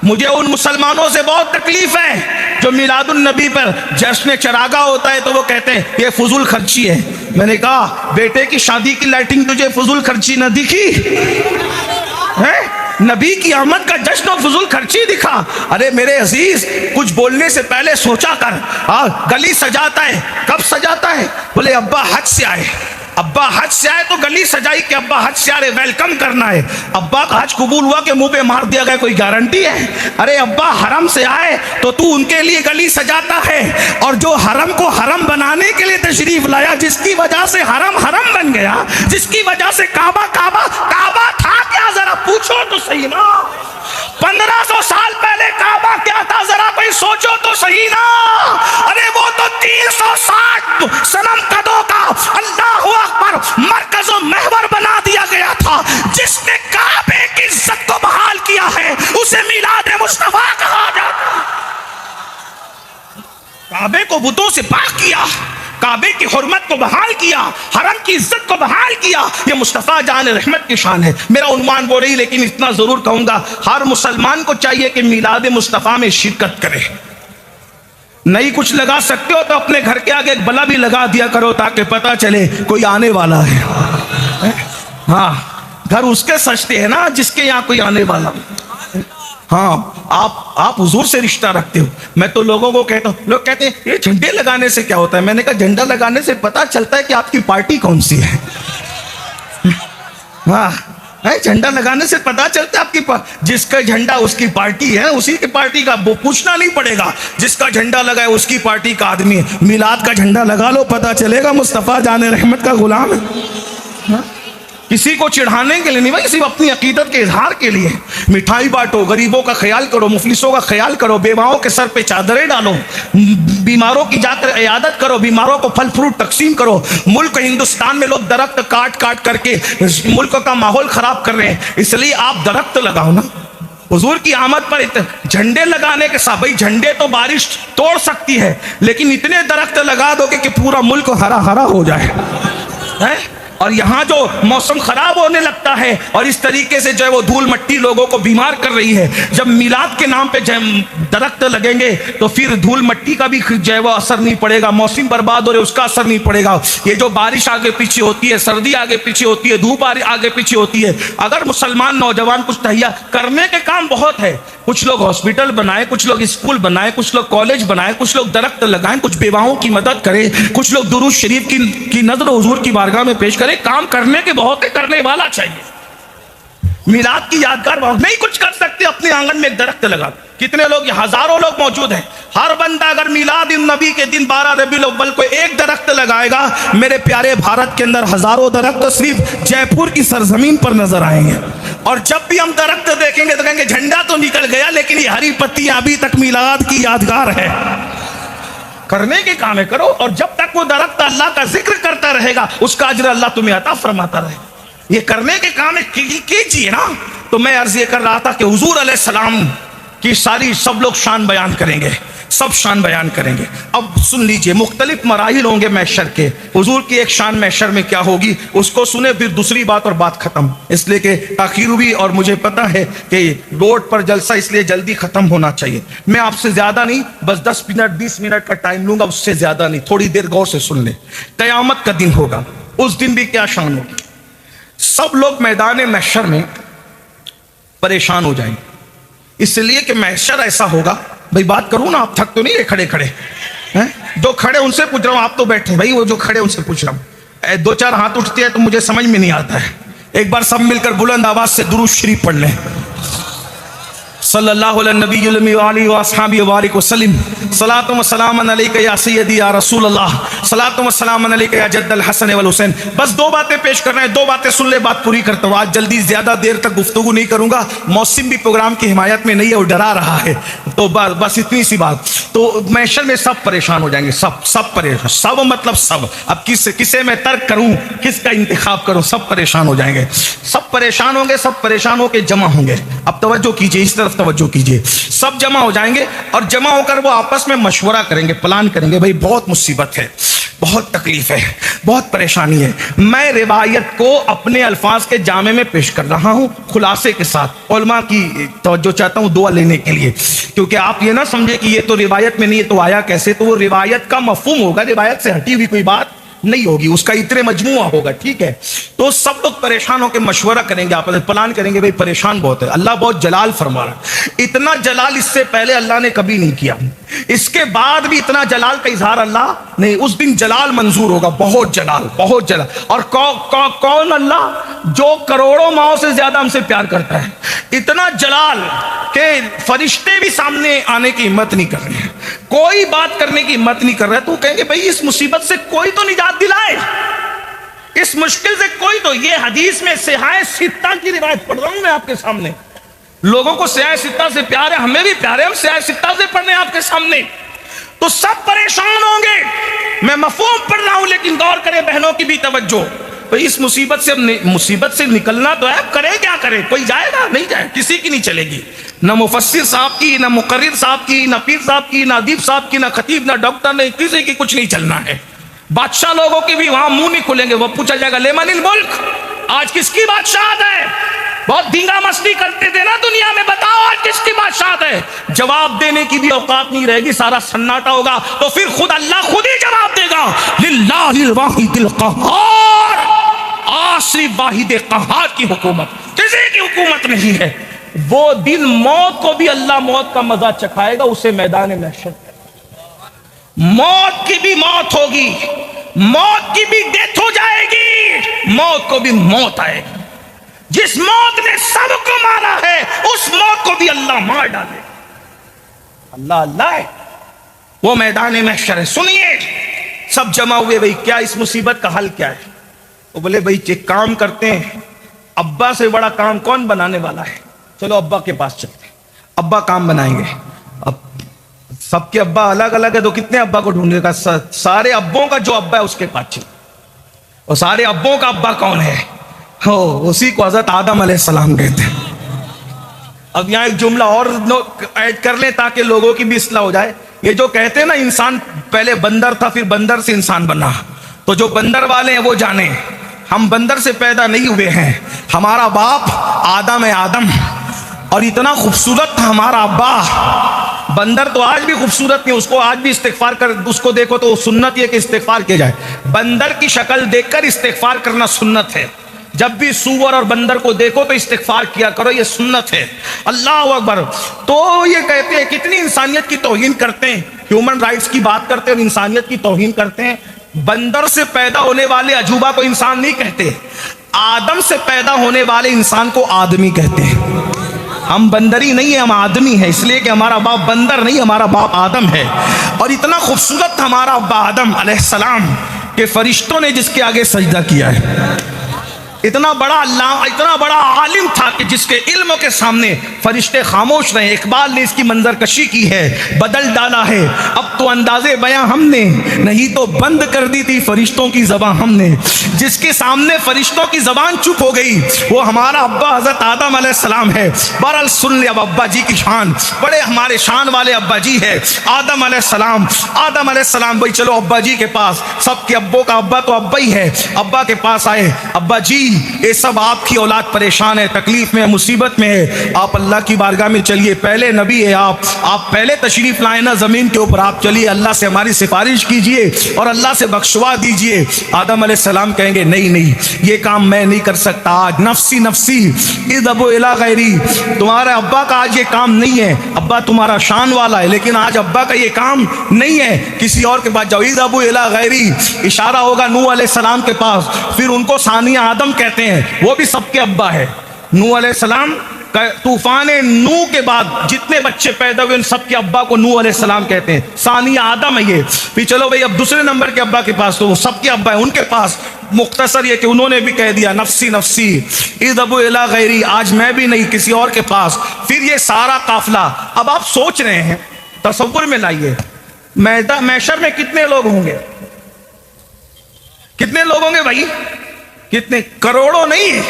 مجھے ان مسلمانوں سے بہت تکلیف ہے جو میلاد النبی پر جشن چراغا ہوتا ہے تو وہ کہتے ہیں یہ فضول خرچی ہے. میں نے کہا بیٹے کی شادی کی لائٹنگ تجھے فضول خرچی نہ دکھی؟ نبی کی آمد کا جشن و فضول خرچی دکھا؟ ارے میرے عزیز کچھ بولنے سے پہلے سوچا کر. گلی سجاتا ہے، کب سجاتا ہے؟ بولے ابا حج سے آئے. ابا حج سے آئے تو گلی سجائی کہ ابا حج سے آ رہے ویلکم کرنا ہے. ابا کا حج قبول ہوا کہ منہ پہ مار دیا گیا کوئی گارنٹی ہے؟ ارے ابا حرم سے آئے تو تو ان کے لیے گلی سجاتا ہے، اور جو حرم کو حرم بنانے کے لیے تشریف لایا جس کی وجہ سے حرم حرم بن گیا، جس کی وجہ سے کعبہ تھا کیا ذرا پوچھو تو صحیح نا. 1500 سال پہلے کعبہ کیا تھا ذرا کوئی سوچو تو صحیح نا. ارے وہ تو 360 صنم قدوں کا اللہ اکبر مرکز و محور بنا دیا گیا تھا. جس نے کعبے کی عزت کو بحال کیا ہے اسے میلاد کعبے کو بتوں سے پاک کیا، کعبے کی حرمت کو بحال کیا، حرم کی عزت کو بحال کیا، یہ مصطفیٰ جان رحمت کی شان ہے۔ میرا عنوان وہ رہی، لیکن اتنا ضرور کہوں گا، ہر مسلمان کو چاہیے کہ میلاد مصطفیٰ میں شرکت کرے۔ نہیں کچھ لگا سکتے ہو تو اپنے گھر کے آگے ایک بلا بھی لگا دیا کرو تاکہ پتہ چلے کوئی آنے والا ہے۔ ہاں، گھر اس کے سجتے ہیں نا جس کے یہاں کوئی آنے والا۔ ہاں، آپ حضور سے رشتہ رکھتے ہو۔ میں تو لوگوں کو کہتا ہوں، لوگ کہتے ہیں یہ جھنڈے لگانے سے کیا ہوتا ہے؟ میں نے کہا جھنڈا لگانے سے پتہ چلتا ہے کہ آپ کی پارٹی کون سی ہے۔ ہاں، جھنڈا لگانے سے پتہ چلتا ہے آپ کی جس کا جھنڈا اس کی پارٹی ہے، اسی کی پارٹی کا، وہ پوچھنا نہیں پڑے گا جس کا جھنڈا لگا ہے اس کی پارٹی کا آدمی ہے۔ میلاد کا جھنڈا لگا لو، پتہ چلے گا مصطفیٰ جان رحمت کا غلام ہے۔ کسی کو چڑھانے کے لیے نہیں بھائی، صرف اپنی عقیدت کے اظہار کے لیے۔ مٹھائی بانٹو، غریبوں کا خیال کرو، مفلسوں کا خیال کرو، بیواؤں کے سر پہ چادریں ڈالو، بیماروں کی جا کر عیادت کرو، بیماروں کو پھل فروٹ تقسیم کرو۔ ملک ہندوستان میں لوگ درخت کاٹ کاٹ کر کے ملک کا ماحول خراب کر رہے ہیں، اس لیے آپ درخت لگاؤ نا۔ حضور کی آمد پر جھنڈے لگانے کے ساتھ، بھائی جھنڈے تو بارش توڑ سکتی ہے، لیکن اتنے درخت لگا دو کہ پورا ملک ہرا ہرا ہو جائے۔ اور یہاں جو موسم خراب ہونے لگتا ہے اور اس طریقے سے جو ہے وہ دھول مٹی لوگوں کو بیمار کر رہی ہے، جب میلاد کے نام پہ درخت لگیں گے تو پھر دھول مٹی کا بھی جو ہے وہ اثر نہیں پڑے گا، موسم برباد ہو رہے اس کا اثر نہیں پڑے گا۔ یہ جو بارش آگے پیچھے ہوتی ہے، سردی آگے پیچھے ہوتی ہے، دھوپ آگے پیچھے ہوتی ہے، اگر مسلمان نوجوان کچھ تہیا کرنے کے کام بہت ہے، کچھ لوگ ہاسپٹل بنائیں، کچھ لوگ اسکول بنائیں، کچھ لوگ کالج بنائیں، کچھ لوگ درخت لگائیں، کچھ بیواؤں کی مدد کریں، کچھ لوگ درود شریف کی نظر حضور کی بارگاہ میں پیش کریں۔ کام کرنے کے بہت ہے، کرنے والا چاہیے۔ میلاد کی یادگار بہت، نہیں کچھ کر سکتے اپنے آنگن میں ایک درخت لگا۔ کتنے لوگ، ہزاروں لوگ موجود ہیں، ہر بندہ اگر میلاد النبی کے دن 12 ربیع الاول کو ایک درخت لگائے گا، میرے پیارے بھارت کے اندر ہزاروں درخت صرف جے پور کی سرزمین پر نظر آئیں گے۔ اور جب بھی ہم درخت دیکھیں گے تو کہیں گے جھنڈا تو نکل گیا لیکن یہ ہری پتیاں ابھی تک میلاد کی یادگار ہے۔ کرنے کے کام کرو، اور جب تک وہ درخت اللہ کا ذکر کرتا رہے گا اس کا اجر اللہ تمہیں عطا فرماتا رہے۔ یہ کرنے کے کام کیجیے نا۔ تو میں عرض یہ کر رہا تھا کہ حضور علیہ السلام کی ساری سب لوگ شان بیان کریں گے، سب شان بیان کریں گے۔ اب سن لیجئے، مختلف مراحل ہوں گے محشر کے۔ حضور کی ایک شان محشر میں کیا ہوگی اس کو سنیں، پھر دوسری بات اور بات ختم، اس لیے کہ تاخیر ہوئی اور مجھے پتا ہے کہ روڈ پر جلسہ اس لیے جلدی ختم ہونا چاہیے۔ میں آپ سے زیادہ نہیں، بس 10 منٹ 20 منٹ کا ٹائم لوں گا، اس سے زیادہ نہیں، تھوڑی دیر غور سے سن لیں۔ قیامت کا دن ہوگا، اس دن بھی کیا شان ہوگی؟ سب لوگ میدان محشر میں پریشان ہو جائیں گے، اس لیے کہ محشر ایسا ہوگا۔ بھائی بات کروں نا، آپ تھک تو نہیں رہے کھڑے کھڑے؟ جو کھڑے ان سے پوچھ رہا ہوں، آپ تو بیٹھے بھائی، وہ جو کھڑے ان سے پوچھ رہا ہوں۔ 2-4 ہاتھ اٹھتے ہیں تو مجھے سمجھ میں نہیں آتا ہے۔ ایک بار سب مل کر بلند آواز سے درود شریف پڑھ لیں۔ صلی اللہ علیہ نبی الامی وآلہ وآصحابہ وبارک وسلم۔ صلاۃ و سلام علیک یا سیدی یا رسول اللہ، صلاۃ و سلام علیک یا جد الحسن والحسین۔ بس 2 باتیں پیش کرنا ہے، 2 باتیں سن لے، بات پوری کرتا ہوں۔ آج جلدی زیادہ دیر تک گفتگو نہیں کروں گا، موسم بھی پروگرام کی حمایت میں نہیں ہے، وہ ڈرا رہا ہے، تو بس اتنی سی بات۔ تو محشر میں سب پریشان ہو جائیں گے، سب پریشان، سب مطلب سب۔ اب کسے میں ترک کروں، کس کا انتخاب کروں؟ سب پریشان ہو جائیں گے، سب پریشان ہوں گے، سب پریشان ہو کے جمع ہوں گے۔ اب توجہ کیجئے، اس طرف توجہ کیجئے۔ سب جمع ہو جائیں گے اور جمع ہو کر وہ آپس میں مشورہ کریں گے، پلان کریں گے، بھائی بہت مصیبت ہے، بہت تکلیف ہے، بہت پریشانی ہے۔ میں روایت کو اپنے الفاظ کے جامع میں پیش کر رہا ہوں، خلاصے کے ساتھ۔ علماء کی توجہ چاہتا ہوں دعا لینے کے لیے، کیونکہ آپ یہ نہ سمجھے کہ یہ تو روایت میں نہیں ہے تو آیا کیسے، تو وہ روایت کا مفہوم ہوگا، روایت سے ہٹی ہوئی کوئی بات نہیں ہوگی، اس کا اتنے مجموعہ ہوگا، ٹھیک ہے؟ تو سب لوگ پریشان ہو کے مشورہ کریں گے، آپس میں پلان کریں گے، بھائی پریشان بہت ہے، اللہ بہت جلال فرما رہا ہے۔ اتنا جلال اس سے پہلے اللہ نے کبھی نہیں کیا، اس کے بعد بھی اتنا جلال کا اظہار اللہ نہیں۔ اس دن جلال منظور ہوگا، بہت جلال، بہت جلال۔ اور کون اللہ؟ جو کروڑوں ماؤں سے زیادہ ہم سے پیار کرتا ہے، اتنا جلال کہ فرشتے بھی سامنے آنے کی ہمت نہیں کر رہے ہیں، کوئی بات کرنے کی ہمت نہیں کر رہا ہے۔ تو کہیں گے بھائی اس مصیبت سے کوئی تو نجات دلائے، اس مشکل سے کوئی تو۔ یہ حدیث میں سیاہ ستہ کی روایت پڑھ رہا ہوں میں آپ کے سامنے۔ لوگوں کو سیاہ ستہ سے پیار ہے، ہمیں بھی پیار ہے، ہم سیاہ ستہ سے پڑھ رہے ہیں آپ کے سامنے۔ تو سب پریشان ہوں گے، میں مفہوم پڑھ رہا ہوں لیکن غور کرے بہنوں کی بھی توجہ۔ بھئی اس مصیبت سے نکلنا تو ہے، کرے کیا کرے؟ کوئی جائے گا؟ نہیں جائے، کسی کی نہیں چلے گی۔ نہ مفسر صاحب کی، نہ مقرر صاحب کی، نہ پیر صاحب کی، نہ ادیب صاحب کی، نہ خطیب، نہ ڈاکٹر، نہ کسی کی کچھ نہیں چلنا ہے. بادشاہ لوگوں کی بھی وہاں منہ نہیں کھلیں گے. وہ پوچھا جائے گا لیمن الملک، آج کس کی بادشاہت ہے؟ بہت دھینگا مستی کرتے تھے نا دنیا میں، بتاؤ آج کس کی بادشاہت ہے؟ جواب دینے کی بھی اوقات نہیں رہے گی، سارا سناٹا ہوگا. تو پھر خود اللہ خود ہی جواب دے گا، للہ الواحد القہار. آج صرف واحد قہار کی حکومت، کسی کی حکومت نہیں ہے. وہ دن موت کو بھی اللہ موت کا مزہ چکھائے گا، اسے میدان محشر. موت کی بھی موت ہوگی، موت کی بھی ڈیتھ ہو جائے گی، موت کو بھی موت آئے گی. جس موت نے سب کو مارا ہے اس موت کو بھی اللہ مار ڈالے. اللہ اللہ ہے، وہ میدان محشر ہے. سنیے، سب جمع ہوئے، بھئی کیا اس مصیبت کا حل کیا ہے؟ وہ بولے بھئی ایک کام کرتے ہیں، ابا سے بڑا کام کون بنانے والا ہے؟ چلو ابا کے پاس چلتے ہیں، ابا کام بنائیں گے. اب سب کے ابا الگ الگ ہے تو کتنے ابا کو ڈھونڈے گا؟ سارے ابوں کا جو ابا ہے اس کے پاس چلو. اور سارے ابوں کا ابا کون ہے؟ اسی کو حضرت آدم علیہ السلام کہتے ہیں. اب یہاں ایک جملہ اور ایڈ کر لیں تاکہ لوگوں کی بھی اصلاح ہو جائے. یہ جو کہتے ہیں نا انسان پہلے بندر تھا پھر بندر سے انسان بنا، تو جو بندر والے ہیں وہ جانیں ہم بندر سے پیدا نہیں ہوئے ہیں. ہمارا باپ آدم ہے، آدم، اور اتنا خوبصورت تھا ہمارا ابا. بندر تو آج بھی خوبصورت نہیں، اس کو آج بھی استغفار کر، اس کو دیکھو تو سنت یہ کہ استغفار کیا جائے. بندر کی شکل دیکھ کر استغفار کرنا سنت ہے. جب بھی سور اور بندر کو دیکھو تو استغفار کیا کرو، یہ سنت ہے. اللہ اکبر. تو یہ کہتے ہیں کتنی انسانیت کی توہین کرتے ہیں، ہیومن رائٹس کی بات کرتے ہیں اور انسانیت کی توہین کرتے ہیں. بندر سے پیدا ہونے والے عجوبہ کو انسان نہیں کہتے، آدم سے پیدا ہونے والے انسان کو آدمی کہتے ہیں. ہم بندری نہیں ہیں، ہم آدمی ہیں، اس لیے کہ ہمارا باپ بندر نہیں، ہمارا باپ آدم ہے. اور اتنا خوبصورت تھا ہمارا ابا آدم علیہ السلام کہ فرشتوں نے جس کے آگے سجدہ کیا ہے. اتنا بڑا اللہ، اتنا بڑا عالم تھا کہ جس کے علم کے سامنے فرشتے خاموش رہے. اقبال نے اس کی منظر کشی کی ہے، بدل ڈالا ہے اب تو اندازے بیاں ہم نے، نہیں تو بند کر دی تھی فرشتوں کی زبان ہم نے. جس کے سامنے فرشتوں کی زبان چپ ہو گئی وہ ہمارا ابا حضرت آدم علیہ السلام ہے. بہرحال سن لے اب ابا جی کی شان، بڑے ہمارے شان والے ابا جی ہے آدم علیہ السلام. آدم علیہ السلام بھائی چلو ابا جی کے پاس، سب کے ابوں کا ابا تو ابا ہی ہے. ابا کے پاس آئے، ابا جی یہ سب آپ کی اولاد پریشان ہے، تکلیف میں، مصیبت میں ہے، آپ اللہ کی بارگاہ میں چلیے، پہلے نبی ہے آپ پہلے تشریف لائیں نا زمین کے اوپر، آپ چلیے اللہ سے ہماری سفارش کیجئے اور اللہ سے بخشوا دیجئے. آدم علیہ السلام کہیں گے نہیں نہیں یہ کام میں نہیں کر سکتا، آج نفسی نفسی اذهبوا الی غیری. تمہارے ابا کا آج یہ کام نہیں ہے، ابا تمہارا شان والا ہے لیکن آج ابا کا یہ کام نہیں ہے، کسی اور کے پاس جاؤ. اذهبوا الی غیری، اشارہ ہوگا نوح علیہ السلام کے پاس. پھر ان کو ثانی آدم کہتے ہیں، وہ بھی سب کے ابا ہے. نوح علیہ السلام طوفان نوح کے بعد جتنے بچے پیدا ہوئے ان سب کے ابا کو نوح علیہ السلام کہتے ہیں. ثانی آدم ہے یہ. پھر چلو بھئی اب دوسرے نمبر کے ابا کے پاس، تو وہ سب کے ابا ہیں، ان کے پاس مختصر یہ کہ انہوں نے بھی کہہ دیا نفسی نفسی اذهبوا الی غیری، آج میں بھی نہیں کسی اور کے پاس. پھر یہ سارا قافلہ، اب آپ سوچ رہے ہیں، تصور میں لائیے محشر میں کتنے لوگ ہوں گے؟ کتنے لوگ ہوں گے بھائی؟ کتنے؟ کروڑوں نہیں،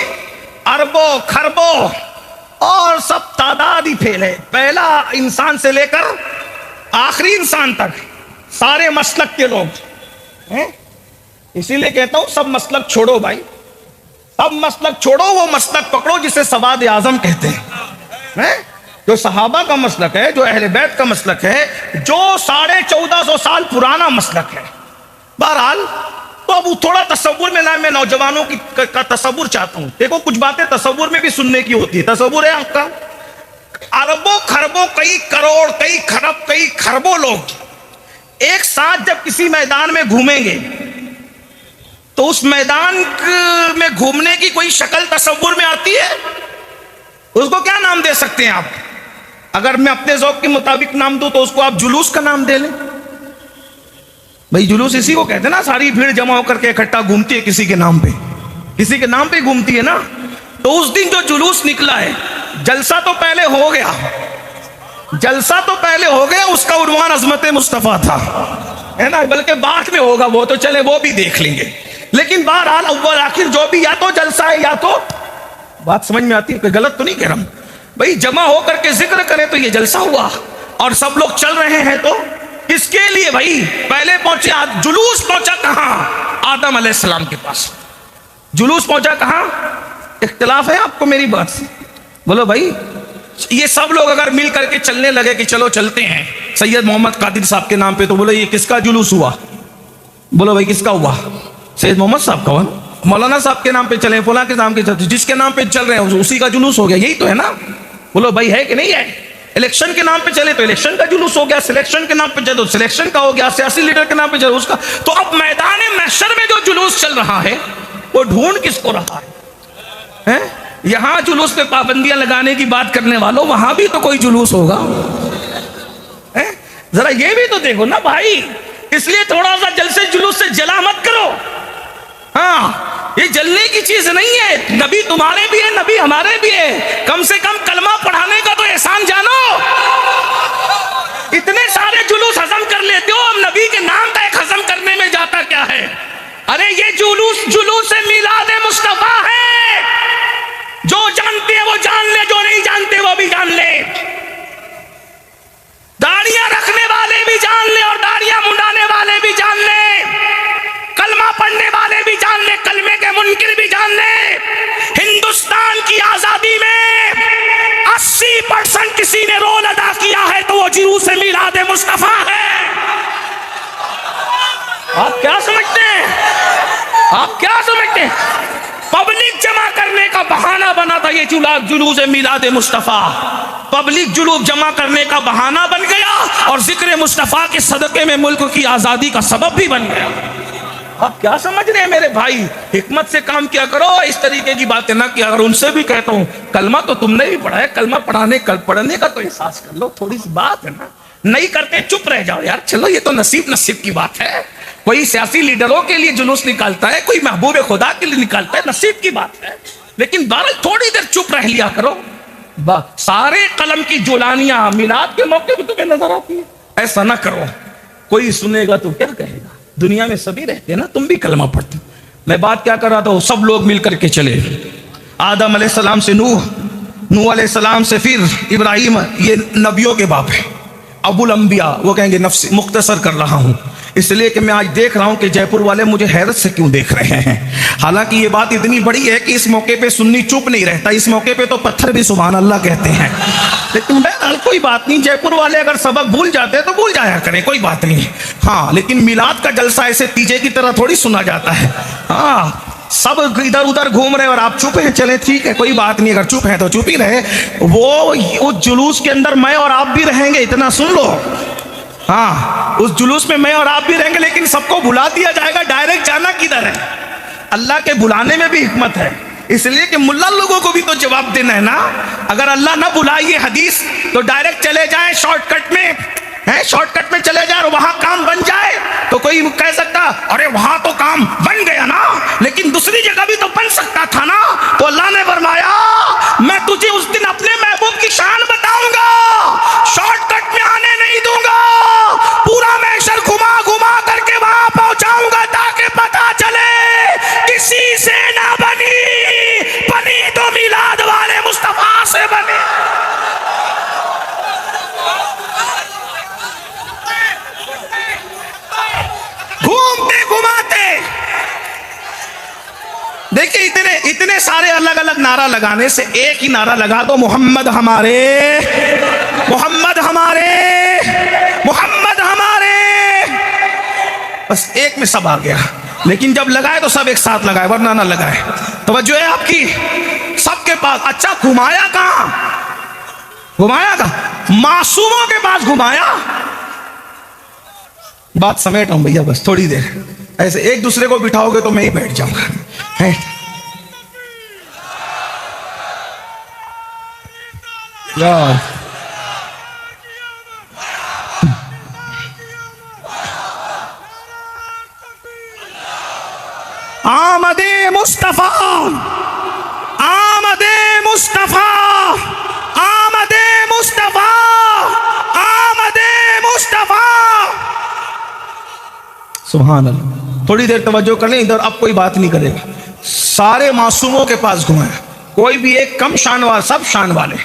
اربوں خربوں، اور سب تعداد ہی پھیل ہے. پہلا انسان سے لے کر آخری انسان تک سارے مسلک کے لوگ ہیں. اسی لیے کہتا ہوں سب مسلک چھوڑو بھائی، سب مسلک چھوڑو، وہ مسلک پکڑو جسے سواد اعظم کہتے ہیں، جو صحابہ کا مسلک ہے، جو اہل بیت کا مسلک ہے، جو 1450 سال پرانا مسلک ہے. بہرحال تو اب تھوڑا تصور میں لائیں، میں نوجوانوں کا تصور چاہتا ہوں. دیکھو کچھ باتیں تصور میں بھی سننے کی ہوتی ہے. تصور ہے آپ کا اربوں خربوں، کئی کروڑ، کئی خرب، کئی خربوں لوگ ایک ساتھ جب کسی میدان میں گھومیں گے تو اس میدان میں گھومنے کی کوئی شکل تصور میں آتی ہے؟ اس کو کیا نام دے سکتے ہیں آپ؟ اگر میں اپنے ذوق کے مطابق نام دوں تو اس کو آپ جلوس کا نام دے لیں. بھئی جلوس اسی کو کہتے ہیں نا، ساری بھیڑ جمع ہو کر کے اکٹھا گھومتی ہے کسی کے نام پہ، کسی کے نام پہ گھومتی ہے نا. تو اس دن جو جلوس نکلا ہے، جلسہ تو پہلے ہو گیا، جلسہ تو پہلے ہو گیا، اس کا عنوان عظمت مصطفیٰ تھا، ہے نا، بلکہ بعد میں ہوگا وہ تو چلے وہ بھی دیکھ لیں گے. لیکن بہرحال اول آخر جو بھی یا تو جلسہ ہے یا تو، بات سمجھ میں آتی ہے کہ غلط تو نہیں کہہ رہا ہوں، بھئی جمع ہو کر کے ذکر کریں تو یہ جلسہ ہوا، اور سب لوگ چل رہے ہیں تو کس کے لیے بھائی؟ پہلے پہنچے جلوس پہنچا کہاں؟ آدم علیہ السلام کے پاس جلوس پہنچا کہاں؟ اختلاف ہے آپ کو میری بات سے؟ بولو بھائی، یہ سب لوگ اگر مل کر کے چلنے لگے کہ چلو چلتے ہیں سید محمد قادری صاحب کے نام پہ، تو بولو یہ کس کا جلوس ہوا؟ بولو بھائی کس کا ہوا؟ سید محمد صاحب کا ہوا۔ مولانا صاحب کے نام پہ چلیں، فلاں کے نام کے چلتے، جس کے نام پہ چل رہے ہیں اسی کا جلوس ہو گیا، یہی تو ہے نا؟ بولو بھائی ہے کہ نہیں ہے؟ الیکشن کے نام پہ چلے تو الیکشن کا جلوس ہو گیا، سلیکشن کے نام پہ چلے تو سلیکشن کا ہو گیا، سیاسی لیڈر کے نام پہ چلے اس کا۔ تو اب میدان محشر میں جو جلوس چل رہا ہے وہ ڈھونڈ کس کو رہا ہے؟ یہاں جلوس پہ پابندیاں لگانے کی بات کرنے والوں، وہاں بھی تو کوئی جلوس ہوگا، ذرا یہ بھی تو دیکھو نا بھائی۔ اس لیے تھوڑا سا جلسے جلوس سے جلا مت کرو، ہاں یہ جلنے کی چیز نہیں ہے۔ نبی تمہارے بھی ہے، نبی ہمارے بھی ہے، کم سے کم کلمہ پڑھانے کا تو احسان جانو۔ اتنے سارے جلوس ہضم کر لیتے ہو، اب نبی کے نام کا ایک ہضم کرنے میں جاتا کیا ہے؟ ارے یہ جلوس میلاد مصطفیٰ ہے، جو جانتے ہیں وہ جان لے، جو نہیں جانتے وہ بھی جان لے، داڑیاں رکھنے والے بھی جان لے اور داڑیاں منڈانے والے بھی جان لے، کلمہ پڑھنے والے بھی جان لے، کلمے کے منکر بھی جان لے۔ ہندوستان کی آزادی میں 80% کسی نے رول ادا کیا ہے تو وہ جلوس میلاد مصطفیٰ ہے۔ آپ کیا سمجھتے ہیں؟ آپ کیا سمجھتے ہیں؟ پبلک جمع کرنے کا بہانہ بنا تھا یہ جلوس میلاد مصطفیٰ، پبلک جلوس جمع کرنے کا بہانہ بن گیا اور ذکر مصطفیٰ کے صدقے میں ملک کی آزادی کا سبب بھی بن گیا۔ آپ کیا سمجھ رہے ہیں میرے بھائی؟ حکمت سے کام کیا کرو، اس طریقے کی باتیں نہ کیا کرو۔ ان سے بھی کہتا ہوں کلمہ تو تم نے بھی پڑھا ہے، کلمہ پڑھنے کا تو احساس کر لو، تھوڑی سی بات ہے نا، نہیں کرتے چپ رہ جاؤ یار، چلو یہ تو نصیب کی بات ہے۔ کوئی سیاسی لیڈروں کے لیے جلوس نکالتا ہے، کوئی محبوب خدا کے لیے نکالتا ہے، نصیب کی بات ہے، لیکن بہرحال تھوڑی دیر چپ رہ لیا کرو۔ سارے قلم کی جولانیاں میلاد کے موقع پہ تمہیں نظر آتی ہیں، ایسا نہ کرو۔ کوئی سنے گا تو کیا کہے گا؟ دنیا میں سبھی رہتے ہیں نا، تم بھی کلمہ پڑھتے۔ میں بات کیا کر رہا تھا؟ سب لوگ مل کر کے چلے، آدم علیہ السلام سے نوح علیہ السلام سے پھر ابراہیم، یہ نبیوں کے باپ ہیں، ابو الانبیاء۔ وہ کہیں گے نفس مختصر کر رہا ہوں اس لیے کہ میں آج دیکھ رہا ہوں کہ جے پور والے مجھے حیرت سے کیوں دیکھ رہے ہیں، حالانکہ یہ بات اتنی بڑی ہے کہ اس موقع پہ سنی چپ نہیں رہتا، اس موقع پہ تو پتھر بھی سبحان اللہ کہتے ہیں، لیکن بہرحال کوئی بات نہیں، جے پور والے اگر سبق بھول جاتے ہیں تو بھول جایا کریں، کوئی بات نہیں، ہاں لیکن میلاد کا جلسہ ایسے تیجے کی طرح تھوڑی سنا جاتا ہے، ہاں سب ادھر ادھر گھوم رہے اور آپ چپ ہیں، چلے ٹھیک ہے کوئی بات نہیں، اگر چپ ہیں تو چپ ہی رہے، وہ اس جلوس کے اندر میں اور آپ بھی رہیں گے، اتنا سن لو، ہاں اس جلوس میں میں اور آپ بھی رہیں گے، لیکن سب کو بلا دیا جائے گا، ڈائریکٹ جانا کدھر ہے؟ اللہ کے بلانے میں بھی حکمت ہے، اس لیے کہ ملا لوگوں کو بھی تو جواب دینا ہے نا، اگر اللہ نہ بلائے حدیث تو ڈائریکٹ چلے جائیں شارٹ کٹ میں چلے جائیں اور وہاں کام بن جائے تو کوئی کہہ سکتا ارے وہاں تو کام بن گیا نا، لیکن دوسری جگہ بھی تو بن سکتا تھا نا، تو اللہ نے فرمایا میں تجھے اس دن اپنے محبوب کی شان بتاؤں گا، شارٹ کٹ میں آنے نہیں دوں گا، پورا محشر گھما کر کے وہاں پہنچاؤں گا تاکہ پتا چلے کسی سے نہ بنی تو میلاد والے مصطفیٰ سے بنی۔ گھومتے گھماتے دیکھیں اتنے سارے الگ الگ نعرہ لگانے سے ایک ہی نعرہ لگا دو، محمد ہمارے، محمد ہمارے، محمد ہمارے، بس ایک میں سب آ گیا، لیکن جب لگائے تو سب ایک ساتھ لگائے، ورنہ نہ لگائے۔ توجہ ہے آپ کی سب کے پاس؟ اچھا گھمایا کہاں؟ معصوموں کے پاس گھمایا۔ بات سمیٹ ہوں بھیا، بس تھوڑی دیر ایسے ایک دوسرے کو بٹھاؤ گے تو میں ہی بیٹھ جاؤں گا۔ آمد مصطفیٰ، آمد مصطفیٰ، آمد مصطفیٰ، آمد مصطفیٰ، سبحان اللہ۔ تھوڑی دیر توجہ کر لیں ادھر، اب کوئی بات نہیں کرے گا۔ سارے معصوموں کے پاس گھمایا، کوئی بھی ایک کم شان والا، سب شان والے،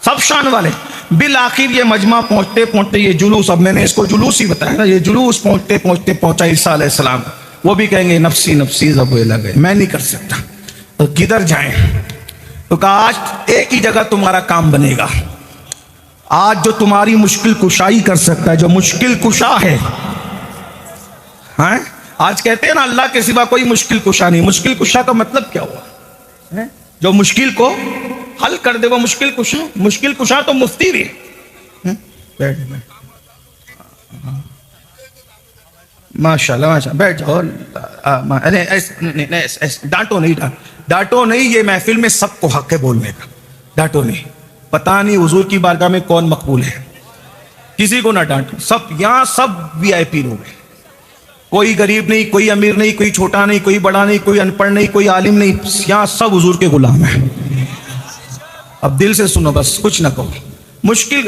سب شان والے. بالآخر یہ مجمع پہنچتے پہنچتے یہ جلوس، اب میں نے اس کو جلوس ہی بتایا نا، یہ جلوس پہنچتے پہنچتے پہنچا عیسیٰ علیہ السلام. وہ بھی کہیں گے نفسی نفسی زب لگے، میں نہیں کر سکتا. تو کدھر جائیں؟ تو کہا آج ایک ہی جگہ تمہارا کام بنے گا. آج جو تمہاری مشکل کشائی کر سکتا ہے، جو مشکل کشا ہے، ہاں آج کہتے ہیں نا اللہ کے سوا کوئی مشکل کشا نہیں. مشکل کشا کا مطلب کیا ہوا؟ جو مشکل کو حل کر دے وہ مشکل کشا. مشکل کشا تو مفتی بھی. ماشاء اللہ ماشاء اللہ، بیٹھ جاؤ. ڈانٹو نہیں، ڈانٹو نہیں. یہ محفل میں سب کو حق ہے بولنے کا، ڈانٹو نہیں. پتہ نہیں حضور کی بارگاہ میں کون مقبول ہے، کسی کو نہ ڈانٹو. سب یہاں سب وی آئی پی لوگ ہیں. کوئی غریب نہیں، کوئی امیر نہیں، کوئی چھوٹا نہیں، کوئی بڑا نہیں، کوئی ان پڑھ نہیں، کوئی عالم نہیں. یہاں سب حضور کے غلام ہیں. اب دل سے سنو، بس کچھ نہ کہو. مشکل